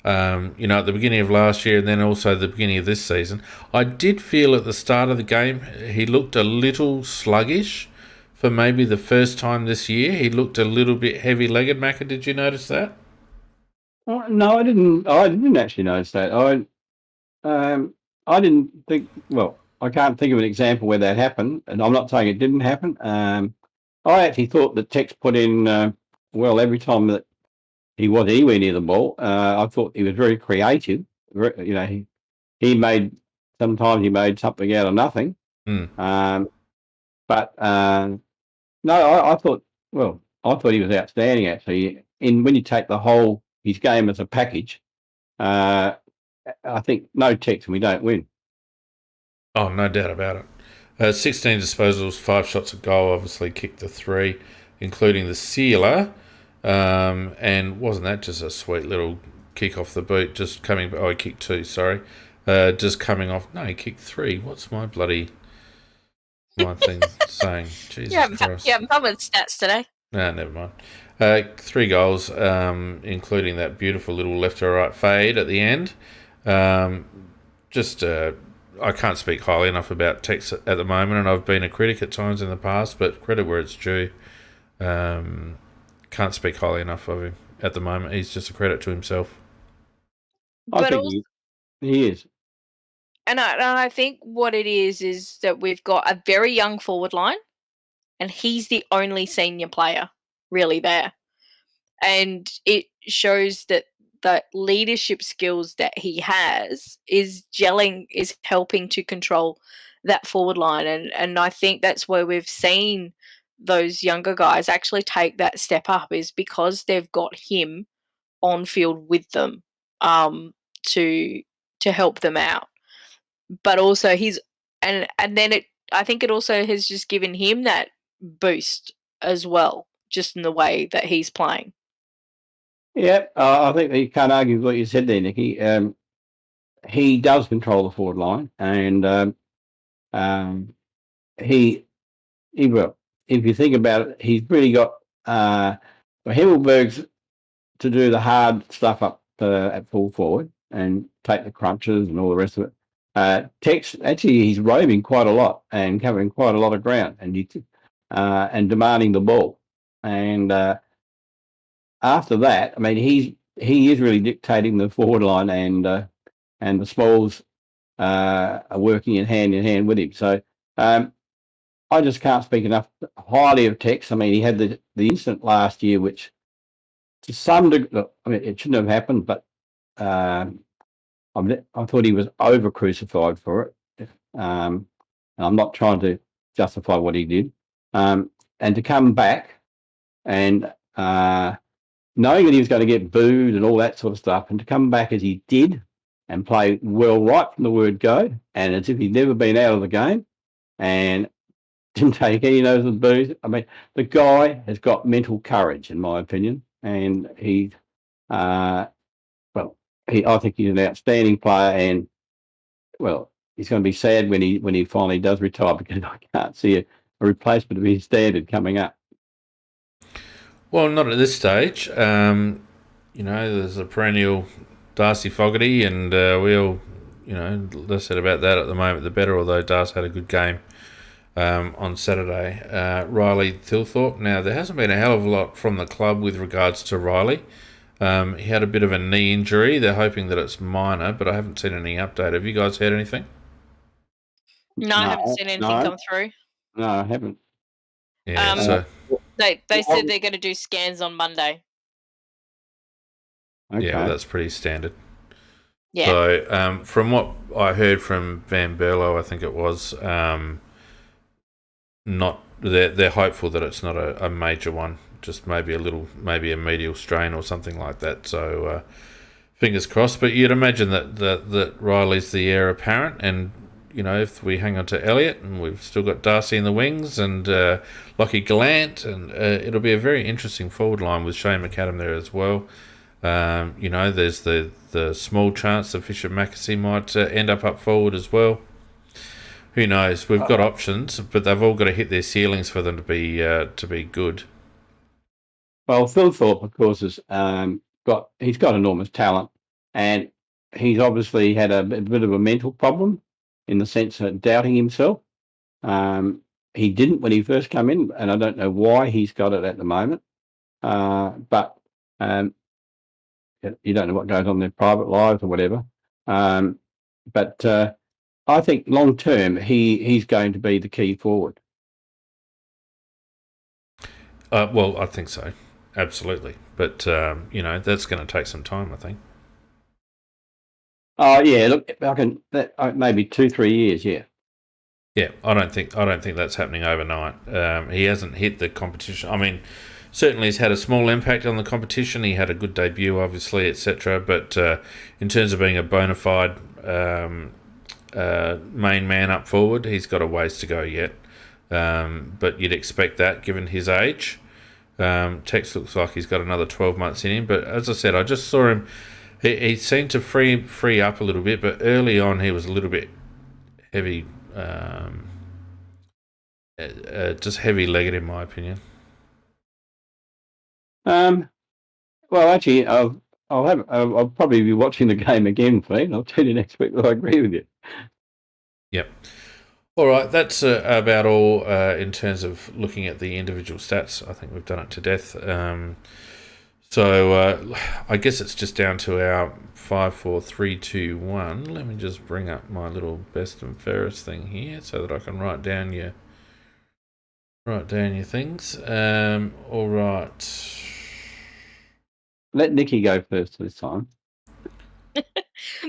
A: at the beginning of last year and then also the beginning of this season, I did feel at the start of the game he looked a little sluggish for maybe the first time this year. He looked a little bit heavy-legged. Macca, did you notice that?
C: No, I didn't. I didn't actually notice that. I didn't think. Well, I can't think of an example where that happened, and I'm not saying it didn't happen. I actually thought that Tex put in every time that he was anywhere near the ball. I thought he was very creative. He made sometimes he made something out of nothing. But no, I thought. Well, I thought he was outstanding actually. When you take his game as a package, I think no Tex and we don't win.
A: Oh, no doubt about it. 16 disposals, 5 shots at goal, obviously kicked the 3, including the sealer. And wasn't that just a sweet little kick off the boot, just coming... Oh, he kicked 2, sorry. Just coming off... No, he kicked 3. What's my thing saying? Jesus Christ.
B: You haven't fun with stats today.
A: No, never mind. 3 goals, including that beautiful little left to right fade at the end. I can't speak highly enough about Tex at the moment, and I've been a critic at times in the past, but credit where it's due. Can't speak highly enough of him at the moment. He's just a credit to himself.
C: I think he is.
B: And I think what it is that we've got a very young forward line, and he's the only senior player really there. And it shows that the leadership skills that he has is helping to control that forward line. And I think that's where we've seen those younger guys actually take that step up, is because they've got him on field with them to help them out. But also I think it also has just given him that boost as well, just in the way that he's playing.
C: Yeah, I think you can't argue with what you said there, Nicky. He does control the forward line, and um, he well, if you think about it, he's really got Himmelberg's to do the hard stuff up at full forward and take the crunches and all the rest of it. Tex, actually, he's roaming quite a lot and covering quite a lot of ground and demanding the ball. And after that, I mean, he is really dictating the forward line, and the Smalls are working in hand with him. So I just can't speak enough highly of Tex. I mean, he had the incident last year, which to some degree, I mean, it shouldn't have happened, but I thought he was over crucified for it. And I'm not trying to justify what he did. And to come back and knowing that he was going to get booed and all that sort of stuff, and to come back as he did and play well right from the word go, and as if he'd never been out of the game, and didn't take any notice of the boos. I mean, the guy has got mental courage, in my opinion, and I think he's an outstanding player, and well, he's going to be sad when he finally does retire, because I can't see a replacement of his standard coming up.
A: Well, not at this stage. There's a perennial Darcy Fogarty, and we all, less said about that at the moment, the better, although Darcy had a good game on Saturday. Riley Thilthorpe. Now, there hasn't been a hell of a lot from the club with regards to Riley. He had a bit of a knee injury. They're hoping that it's minor, but I haven't seen any update. Have you guys heard anything?
B: No, I haven't seen anything come through.
C: No, I haven't.
A: Yeah, so
B: they said they're going to do scans on Monday.
C: Okay.
A: Yeah, well, that's pretty standard.
B: Yeah.
A: So, from what I heard from Van Berlo, I think it was, they're hopeful that it's not a major one, just maybe a medial strain or something like that. So, fingers crossed. But you'd imagine that Riley's the heir apparent, and if we hang on to Elliott, and we've still got Darcy in the wings, and Lockie Gallant, and it'll be a very interesting forward line with Shane McAdam there as well. There's the small chance that Fisher Mackesy might end up forward as well. Who knows? We've got options, but they've all got to hit their ceilings for them to be good.
C: Well, Phil Thorpe, of course, has he's got enormous talent, and he's obviously had a bit of a mental problem in the sense of doubting himself. He didn't when he first came in, and I don't know why he's got it at the moment. But you don't know what goes on in their private lives or whatever. But I think long term he's going to be the key forward.
A: Well, I think so, absolutely. But that's going to take some time, I think.
C: Oh yeah, look, I can maybe 2-3 years, yeah.
A: Yeah, I don't think that's happening overnight. He hasn't hit the competition. I mean, certainly he's had a small impact on the competition. He had a good debut, obviously, etc. But in terms of being a bona fide main man up forward, he's got a ways to go yet. But you'd expect that given his age. Tex looks like he's got another 12 months in him. But as I said, I just saw him. He seemed to free up a little bit, but early on he was a little bit heavy. Just heavy-legged, in my opinion.
C: Well, actually, I'll probably be watching the game again, Fleet. I'll tell you next week that I agree with you.
A: Yep. All right, that's about all in terms of looking at the individual stats. I think we've done it to death. So I guess it's just down to our 5, 4, 3, 2, 1. Let me just bring up my little best and fairest thing here so that I can write down your things. All right.
C: Let Nikki go first this time.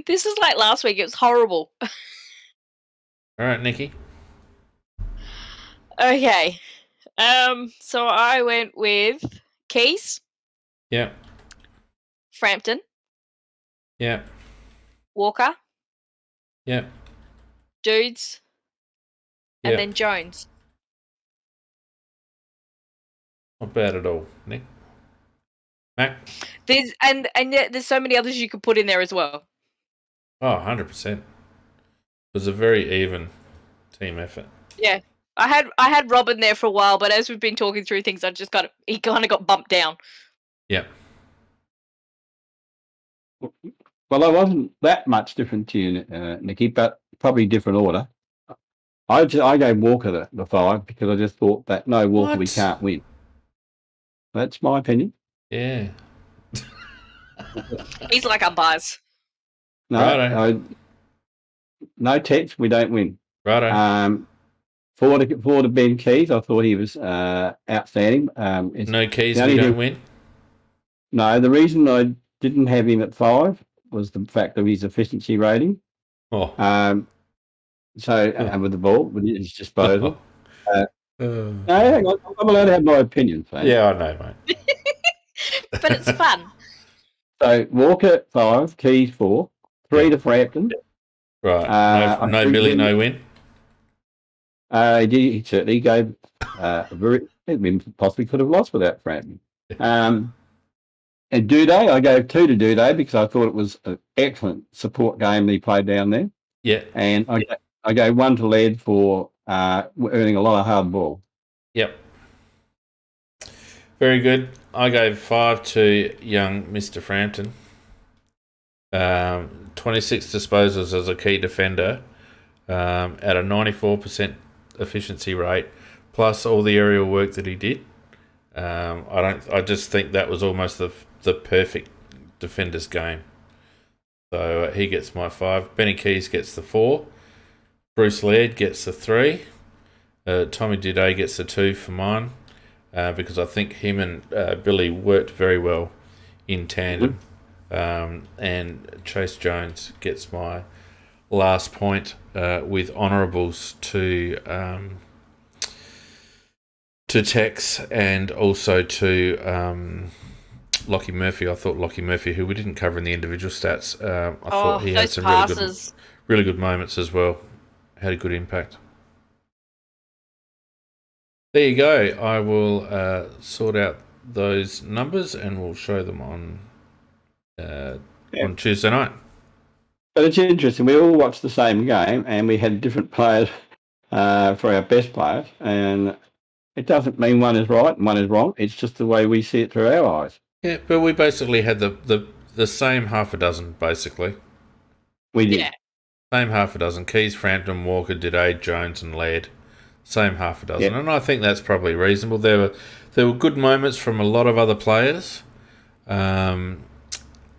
B: This is like last week. It was horrible.
A: All right, Nikki.
B: Okay. So I went with Keys.
A: Yeah.
B: Frampton.
A: Yeah.
B: Walker.
A: Yeah.
B: Dudes. And then Jones.
A: Not bad at all, Nick. Mac?
B: There's so many others you could put in there as well.
A: Oh, 100%. It was a very even team effort.
B: Yeah. I had Robin there for a while, but as we've been talking through things, he kind of got bumped down.
A: Yeah.
C: Well, I wasn't that much different to you, Nikki, but probably different order. I gave Walker the 5 because I just thought that no, Walker, we can't win. That's my opinion.
A: Yeah.
B: He's like Umpires.
C: No, no text, we don't win.
A: Righto.
C: For the Ben Keys, I thought he was outstanding.
A: No Keys, we don't win?
C: No, the reason I didn't have him at 5 was the fact of his efficiency rating.
A: Oh.
C: With the ball, with his disposal. No, hang on, I'm allowed to have my opinion. So.
A: Yeah, I know, mate.
B: But it's fun.
C: So Walker 5, Keys 4, 3 to Frampton.
A: Right. No Billy, no win.
C: He certainly gave possibly could have lost without Frampton. And Duday, I gave 2 to Duday because I thought it was an excellent support game that he played down there.
A: Yeah.
C: And I gave 1 to Laird for earning a lot of hard ball.
A: Yep. Very good. I gave 5 to young Mr. Frampton. 26 disposals as a key defender at a 94% efficiency rate, plus all the aerial work that he did. I just think that was almost the perfect defender's game. So he gets my 5. Benny Keys gets the 4. Bruce Laird gets the 3. Tommy Duday gets the 2 for mine because I think him and Billy worked very well in tandem. And Chase Jones gets my last point with honourables to Tex and also to Lockie Murphy. I thought Lockie Murphy, who we didn't cover in the individual stats, I thought he had some really good moments as well. Had a good impact. There you go. I will sort out those numbers and we'll show them on Tuesday night.
C: But it's interesting. We all watched the same game and we had different players for our best players. And it doesn't mean one is right and one is wrong. It's just the way we see it through our eyes.
A: Yeah, but we basically had the same half a dozen, basically.
C: We did.
B: Yeah.
A: Same half a dozen. Keys, Frampton, Walker, Duday, Jones and Laird. Same half a dozen.
C: Yep.
A: And I think that's probably reasonable. There were good moments from a lot of other players. But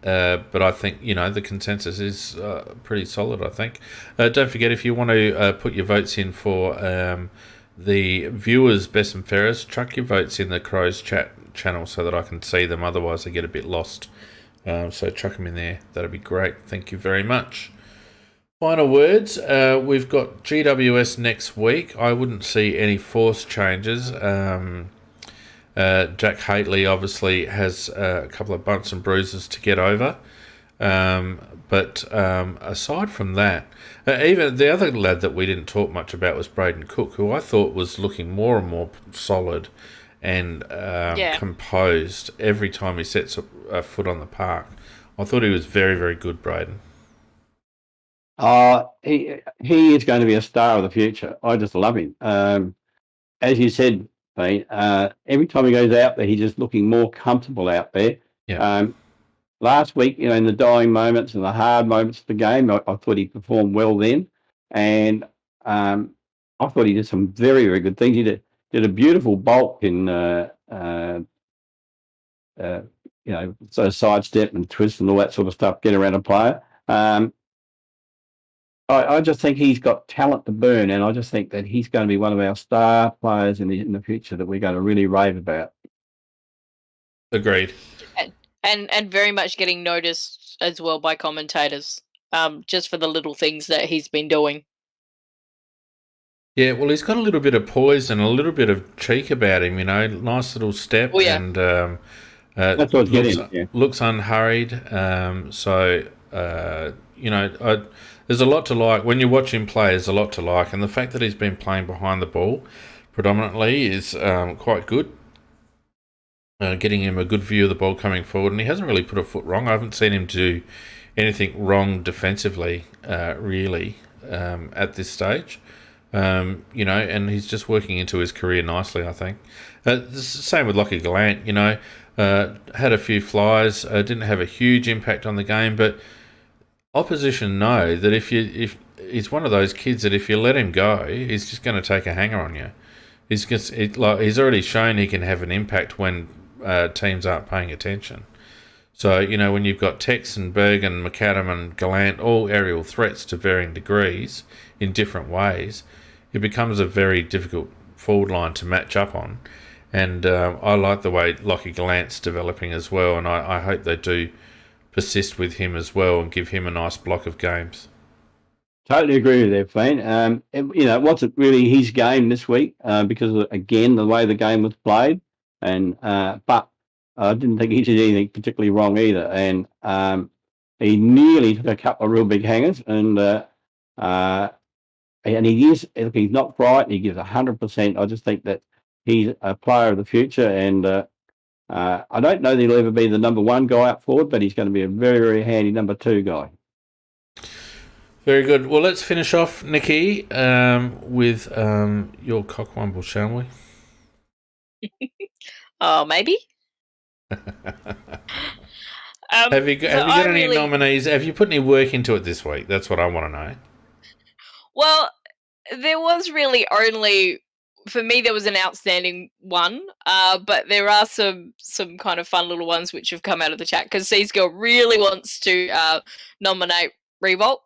A: I think, the consensus is pretty solid, I think. Don't forget, if you want to put your votes in for the viewers' best and fairest, chuck your votes in the Crows chat channel so that I can see them. Otherwise, I get a bit lost. So chuck them in there. That'd be great. Thank you very much. Final words. We've got GWS next week. I wouldn't see any forced changes. Jack Haitley obviously has a couple of bumps and bruises to get over. But aside from that, even the other lad that we didn't talk much about was Braden Cook, who I thought was looking more and more solid and composed every time he sets a foot on the park. I thought he was very, very good, Braden.
C: He is going to be a star of the future. I just love him. As you said, Pete, every time he goes out there, he's just looking more comfortable out there.
A: Yeah.
C: Last week, in the dying moments and the hard moments of the game, I thought he performed well then. And I thought he did some very, very good things. He did a beautiful bulk in, so sidestep and twist and all that sort of stuff, get around a player. I just think he's got talent to burn, and I just think that he's going to be one of our star players in the future that we're going to really rave about.
A: Agreed.
B: And very much getting noticed as well by commentators, just for the little things that he's been doing.
A: Yeah, well, he's got a little bit of poise and a little bit of cheek about him, nice little step.
B: Oh, yeah.
A: And
C: that's what's
A: looks unhurried. There's a lot to like. When you watch him play, there's a lot to like. And the fact that he's been playing behind the ball predominantly is quite good. getting him a good view of the ball coming forward, and he hasn't really put a foot wrong. I haven't seen him do anything wrong defensively, really, at this stage. And he's just working into his career nicely, I think. The same with Lockie Gallant, had a few flies, didn't have a huge impact on the game, but opposition know that if he's one of those kids that if you let him go, he's just going to take a hanger on you. He's already shown he can have an impact when teams aren't paying attention. So, when you've got Tex and Bergen, McAdam and Gallant, all aerial threats to varying degrees in different ways, it becomes a very difficult forward line to match up on. And I like the way Lockie Gallant's developing as well, and I hope they do persist with him as well and give him a nice block of games.
C: Totally agree with that, Fane. It wasn't really his game this week because of, again, the way the game was played. And but I didn't think he did anything particularly wrong either. And he nearly took a couple of real big hangers. And he's not bright. He gives 100%. I just think that he's a player of the future. And I don't know that he'll ever be the number one guy up forward, but he's going to be a very, very handy number two guy.
A: Very good. Well, let's finish off, Nikki, with your cockwomble, shall we?
B: Oh, maybe.
A: Have you got any nominees? Have you put any work into it this week? That's what I want to know.
B: Well, there was really only, for me, there was an outstanding one, but there are some kind of fun little ones which have come out of the chat because Seas Girl really wants to nominate Revolt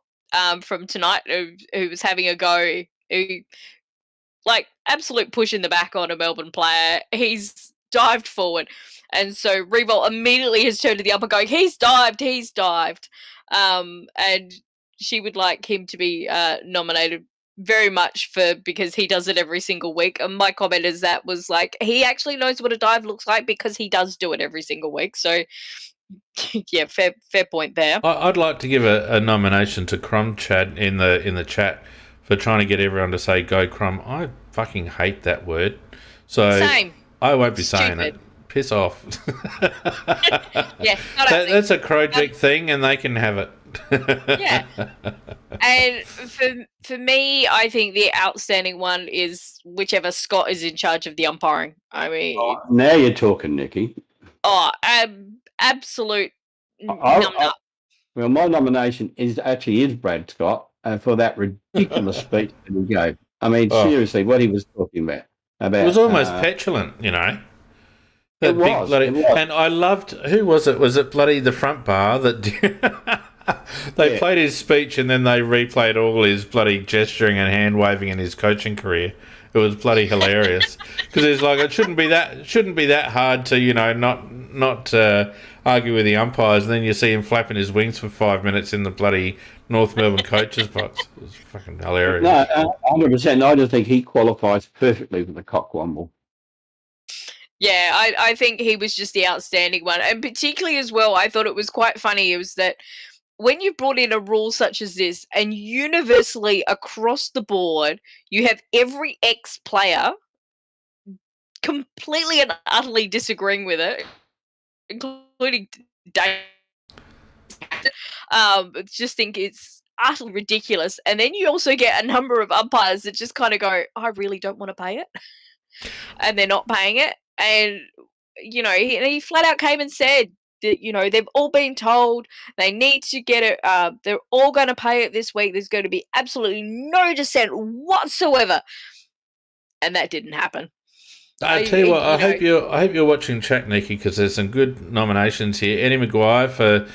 B: from tonight, who was having a go, absolute push in the back on a Melbourne player. He's dived forward. And so Revolt immediately has turned to the upper going, he's dived. And she would like him to be nominated very much because he does it every single week. And my comment is that was like, he actually knows what a dive looks like because he does do it every single week. So yeah, fair point there.
A: I'd like to give a nomination to Crum Chad in the chat for trying to get everyone to say go Crum. I fucking hate that word. So
B: same.
A: I won't be saying it. Piss off.
B: Yeah,
A: that's a Crojack thing, and they can have it.
B: Yeah. And for me, I think the outstanding one is whichever Scott is in charge of the umpiring. I mean,
C: now you're talking, Nikki.
B: Absolute num.
C: Well, my nomination is Brad Scott for that ridiculous speech that he gave. I mean, seriously, what he was talking about. It
A: was almost petulant, It was. And I loved, who was it? Was it bloody the front bar that they played his speech and then they replayed all his bloody gesturing and hand waving in his coaching career. It was bloody hilarious because it's like it shouldn't be that hard to not argue with the umpires, and then you see him flapping his wings for 5 minutes in the bloody North Melbourne coaches box. It was fucking hilarious.
C: No, 100%. I just think he qualifies perfectly for the cockwomble.
B: Yeah, I think he was just the outstanding one. And particularly as well, I thought it was quite funny, it was that when you brought in a rule such as this and universally across the board, you have every ex-player completely and utterly disagreeing with it, including Dave. Just think it's utterly ridiculous. And then you also get a number of umpires that just kind of go, I really don't want to pay it. And they're not paying it. And, he flat out came and said that, they've all been told they need to get it. They're all going to pay it this week. There's going to be absolutely no dissent whatsoever. And that didn't happen.
A: I tell you what, I hope you're watching chat, Nikki, because there's some good nominations here. Eddie Maguire for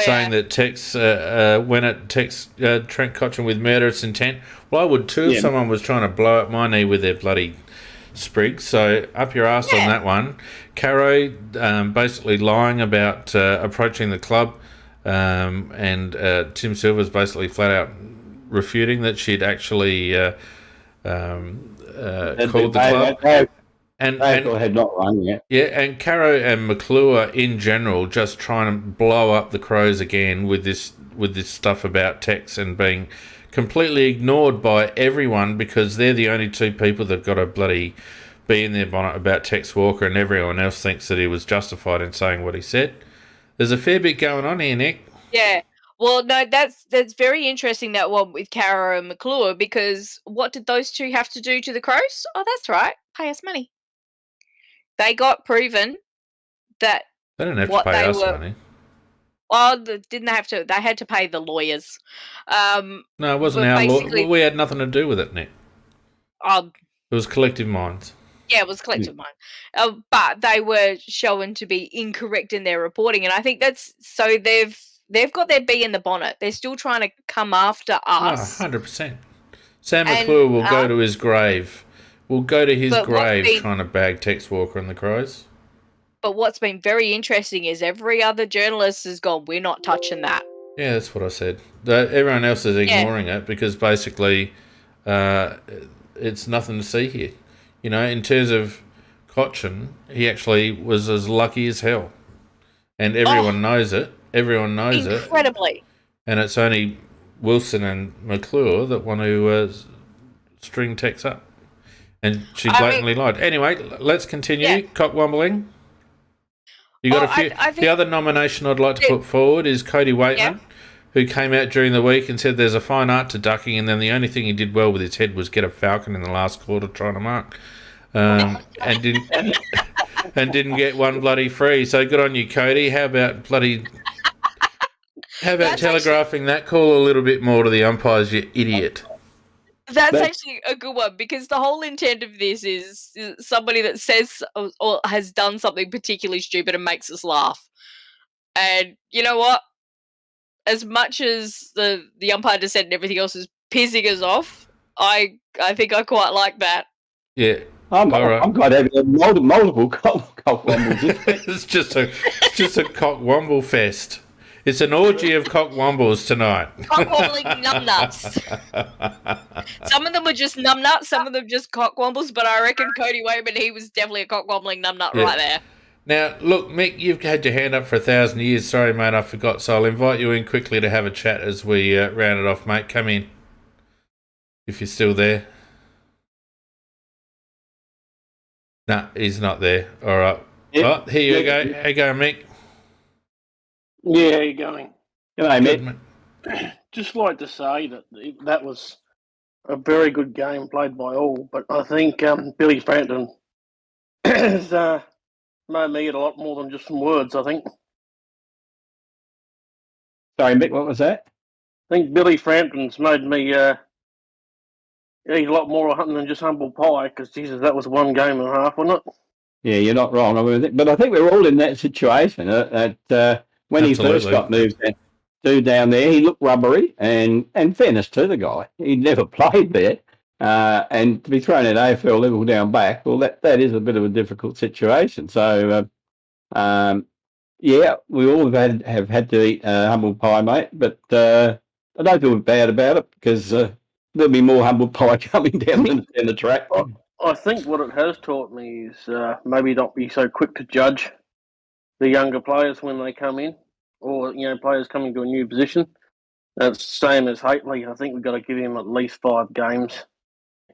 A: saying that Tex Trent Cotchin with murderous intent. Well, I would too if someone was trying to blow up my knee with their bloody sprig. So up your arse on that one. Caro basically lying about approaching the club, and Tim Silver's basically flat out refuting that she'd actually called the club. And had not run yet. Yeah, and Caro and McClure in general just trying to blow up the Crows again with this stuff about Tex and being completely ignored by everyone because they're the only two people that got a bloody be in their bonnet about Tex Walker, and everyone else thinks that he was justified in saying what he said. There's a fair bit going on here, Nick.
B: Yeah. Well, no, that's very interesting, that one with Kara and McClure, because what did those two have to do to the Crows? Oh, that's right. Pay us money. They got proven that
A: They didn't have
B: what
A: to pay
B: they
A: us
B: were.
A: money.
B: Oh, didn't they have to? They had to pay the lawyers.
A: No, it wasn't
B: but
A: our law.
B: basically,
A: We had nothing to do with it, Nick. It was Collective Minds.
B: Yeah, it was collective mind. But they were shown to be incorrect in their reporting, and I think that's so they've got their bee in the bonnet. They're still trying to come after us.
A: 100%. Sam McClure will go to his grave. We'll go to his grave trying to bag Tex Walker and the Crows.
B: But what's been very interesting is every other journalist has gone, we're not touching that.
A: Yeah, that's what I said. Everyone else is ignoring it because basically it's nothing to see here. You know, in terms of Cochin, he actually was as lucky as hell. And everyone knows it. Everyone knows it.
B: Incredibly.
A: And it's only Wilson and McClure that want to string Tex up. And she blatantly lied. Anyway, let's continue. Yeah. Cockwombling. You got a few. I think the other nomination I'd like to put forward is Cody Waitman, who came out during the week and said there's a fine art to ducking, and then the only thing he did well with his head was get a falcon in the last quarter trying to mark, and didn't get one bloody free. So good on you, Cody. How about telegraphing that call a little bit more to the umpires, you idiot?
B: That's actually a good one, because the whole intent of this is somebody that says or has done something particularly stupid and makes us laugh. And you know what? As much as the umpire dissent and everything else is pissing us off, I think I quite like that.
A: Yeah.
C: I'm quite happy to have multiple cockwombles.
A: It's just a cockwomble fest. It's an orgy of cockwombles tonight.
B: Cockwombling numbnuts. Some of them were just numbnuts, some of them just cockwombles, but I reckon Cody Waitman, he was definitely a cockwombling numbnut right there.
A: Now, look, Mick, you've had your hand up for 1,000 years. Sorry, mate, I forgot. So I'll invite you in quickly to have a chat as we round it off, mate. Come in, if you're still there. No, he's not there. All right. Yep. Oh, here you go. How you going, Mick?
D: Yeah, how you going?
C: G'day, Mick.
D: Just like to say that was a very good game played by all, but I think Billy Frampton has made me get a lot more than just some words, I think.
C: Sorry, Mick, what was that?
D: I think Billy Frampton's made me eat a lot more than just humble pie, because, Jesus, that was 1 game and a half, wasn't it?
C: Yeah, you're not wrong. But I think we're all in that situation. When
A: Absolutely.
C: he first got moved down there, he looked rubbery, and fairness to the guy, he'd never played there. And to be thrown at AFL level down back, well, that is a bit of a difficult situation. So, yeah, we all have had to eat humble pie, mate. But I don't feel bad about it, because there'll be more humble pie coming down the track.
D: I think what it has taught me is maybe not be so quick to judge the younger players when they come in, or players coming to a new position. That's the same as Haitley. I think we've got to give him at least 5 games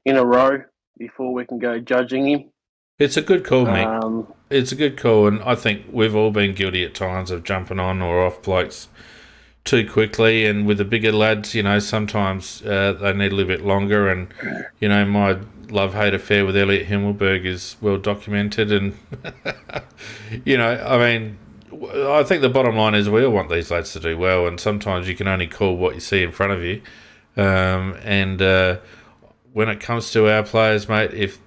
D: in a row before we can go judging him.
A: It's a good call, Mick. It's a good call, and I think we've all been guilty at times of jumping on or off blokes too quickly, and with the bigger lads, sometimes they need a little bit longer, and, my love-hate affair with Elliot Himmelberg is well documented, and, I think the bottom line is we all want these lads to do well, and sometimes you can only call what you see in front of you, and when it comes to our players, mate, if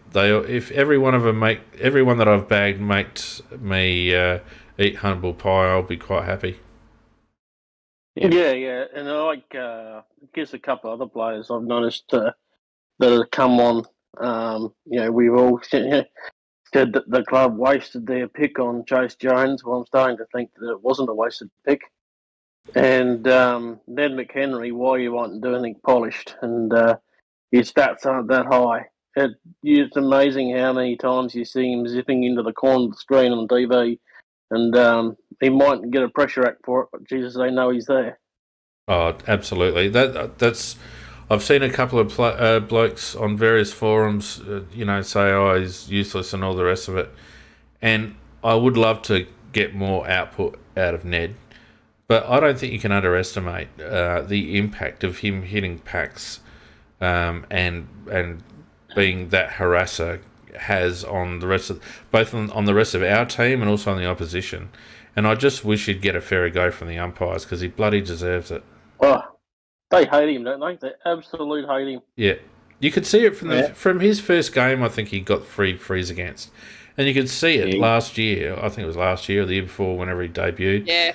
A: every one of them everyone that I've bagged makes me eat humble pie, I'll be quite happy.
D: Yeah, and I guess a couple of other players I've noticed that have come on. We've all said that the club wasted their pick on Chase Jones. Well, I'm starting to think that it wasn't a wasted pick. And Ned McHenry, why you want to do anything polished, and his stats aren't that high. It's amazing how many times you see him zipping into the corner of the screen on TV, and he might get a pressure act for it, but Jesus, they know he's there.
A: Oh, absolutely. That's. I've seen a couple of blokes on various forums, say, "Oh, he's useless" and all the rest of it. And I would love to get more output out of Ned, but I don't think you can underestimate the impact of him hitting packs and being that harasser has on the rest of both on the rest of our team and also on the opposition. And I just wish he'd get a fairer go from the umpires because he bloody deserves it.
D: Oh, they hate him, don't they? They absolutely hate him.
A: Yeah, you could see it from his first game. I think he got 3 frees against, and you could see it last year. I think it was last year or the year before, whenever he debuted.
B: Yeah.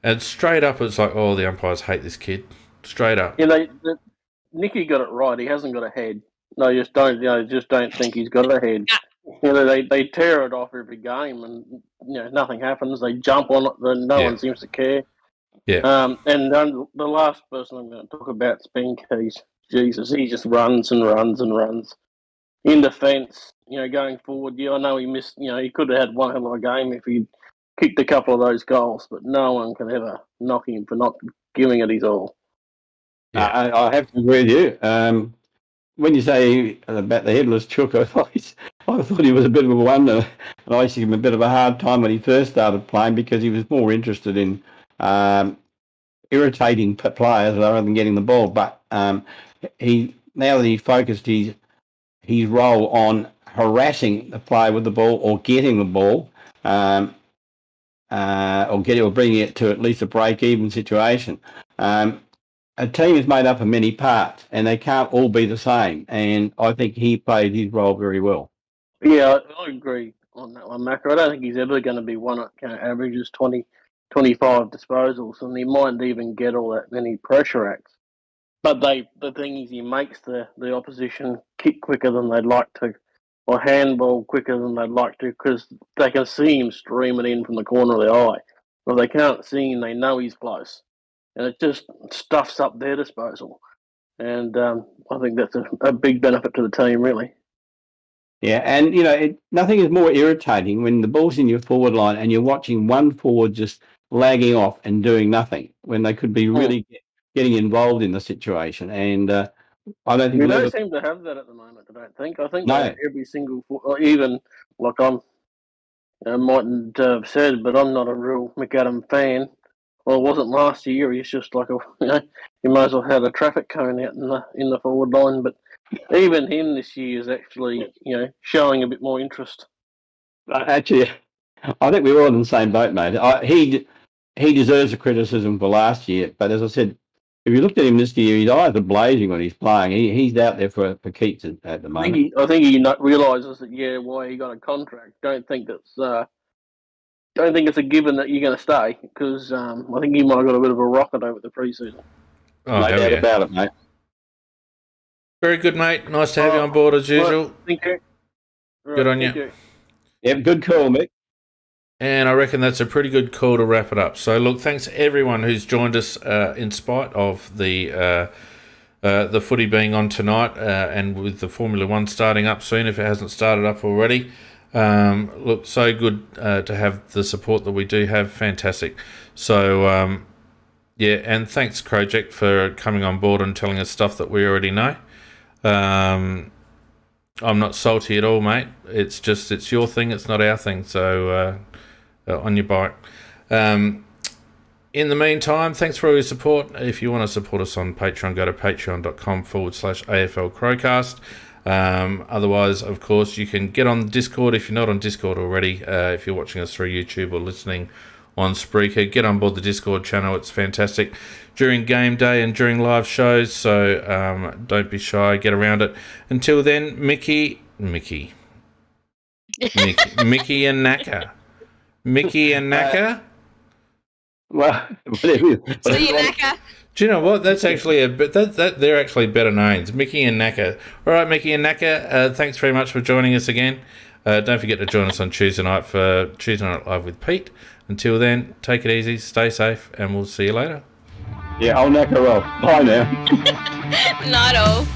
A: And straight up, it's like, oh, the umpires hate this kid. Straight up.
D: Yeah, Nicky got it right. He hasn't got a head. No, just don't think he's got a head. They tear it off every game, and nothing happens. They jump on it, and no one seems to care.
A: Yeah.
D: And the last person I'm going to talk about is Ben Keys. Jesus, he just runs and runs and runs in defence. Going forward. I know he missed. He could have had one hell of a game if he'd kicked a couple of those goals, but no one can ever knock him for not giving it his all.
C: Yeah. I have to agree with you. When you say about the headless chook, I thought he was a bit of a wonder. And I used to give him a bit of a hard time when he first started playing because he was more interested in irritating players rather than getting the ball. But now that he focused his role on harassing the player with the ball or getting the ball, or bringing it to at least a break-even situation. A team is made up of many parts, and they can't all be the same. And I think he played his role very well.
D: Yeah, I agree on that one, Macca. I don't think he's ever going to be one that averages 20, 25 disposals, and he mightn't even get all that many pressure acts. But the thing is, he makes the opposition kick quicker than they'd like to, or handball quicker than they'd like to, because they can see him streaming in from the corner of their eye. Well, they can't see him; they know he's close. And it just stuffs up their disposal. And I think that's a big benefit to the team, really.
C: Yeah, and, nothing is more irritating when the ball's in your forward line and you're watching one forward just lagging off and doing nothing when they could be really getting involved in the situation. And I don't think...
D: We don't seem to have that at the moment, I don't think. I think every single... Even, like I mightn't have said, but I'm not a real McAdam fan. Well, it wasn't last year. He's just like he might as well have a traffic cone out in the forward line. But even him this year is actually showing a bit more interest.
C: Actually, I think we're all in the same boat, mate. He deserves the criticism for last year. But as I said, if you looked at him this year, his eyes are blazing when he's playing. He's out there for keeps at the moment.
D: I think he realises that why he got a contract. Don't think it's a given that you're going to stay because I think he might have got a bit of a rocket over the pre-season.
A: Oh,
C: no doubt about it, mate.
A: Very good, mate. Nice to have you on board as usual.
D: Thank you.
A: Good on you.
C: Yeah, good call, Mick.
A: And I reckon that's a pretty good call to wrap it up. So, look, thanks to everyone who's joined us in spite of the footy being on tonight and with the Formula 1 starting up soon if it hasn't started up already. Look, so good to have the support that we do have. Fantastic. So, and thanks, Krojek, for coming on board and telling us stuff that we already know. I'm not salty at all, mate. It's your thing, it's not our thing. So, on your bike. In the meantime, thanks for all your support. If you want to support us on Patreon, go to patreon.com/AFL Crowcast. Otherwise, of course, you can get on Discord if you're not on Discord already. If you're watching us through YouTube or listening on Spreaker, get on board the Discord channel. It's fantastic during game day and during live shows. So don't be shy. Get around it. Until then, Mickey and Naka. Mickey and Naka.
C: Well, whatever.
B: See you, Naka.
A: Do you know what? That's actually they're actually better names. Mickey and Naka. All right, Mickey and Naka. Thanks very much for joining us again. Don't forget to join us on Tuesday night for Tuesday Night Live with Pete. Until then, take it easy, stay safe, and we'll see you later.
C: Yeah, I'll Naka roll. Bye now.
B: Not all.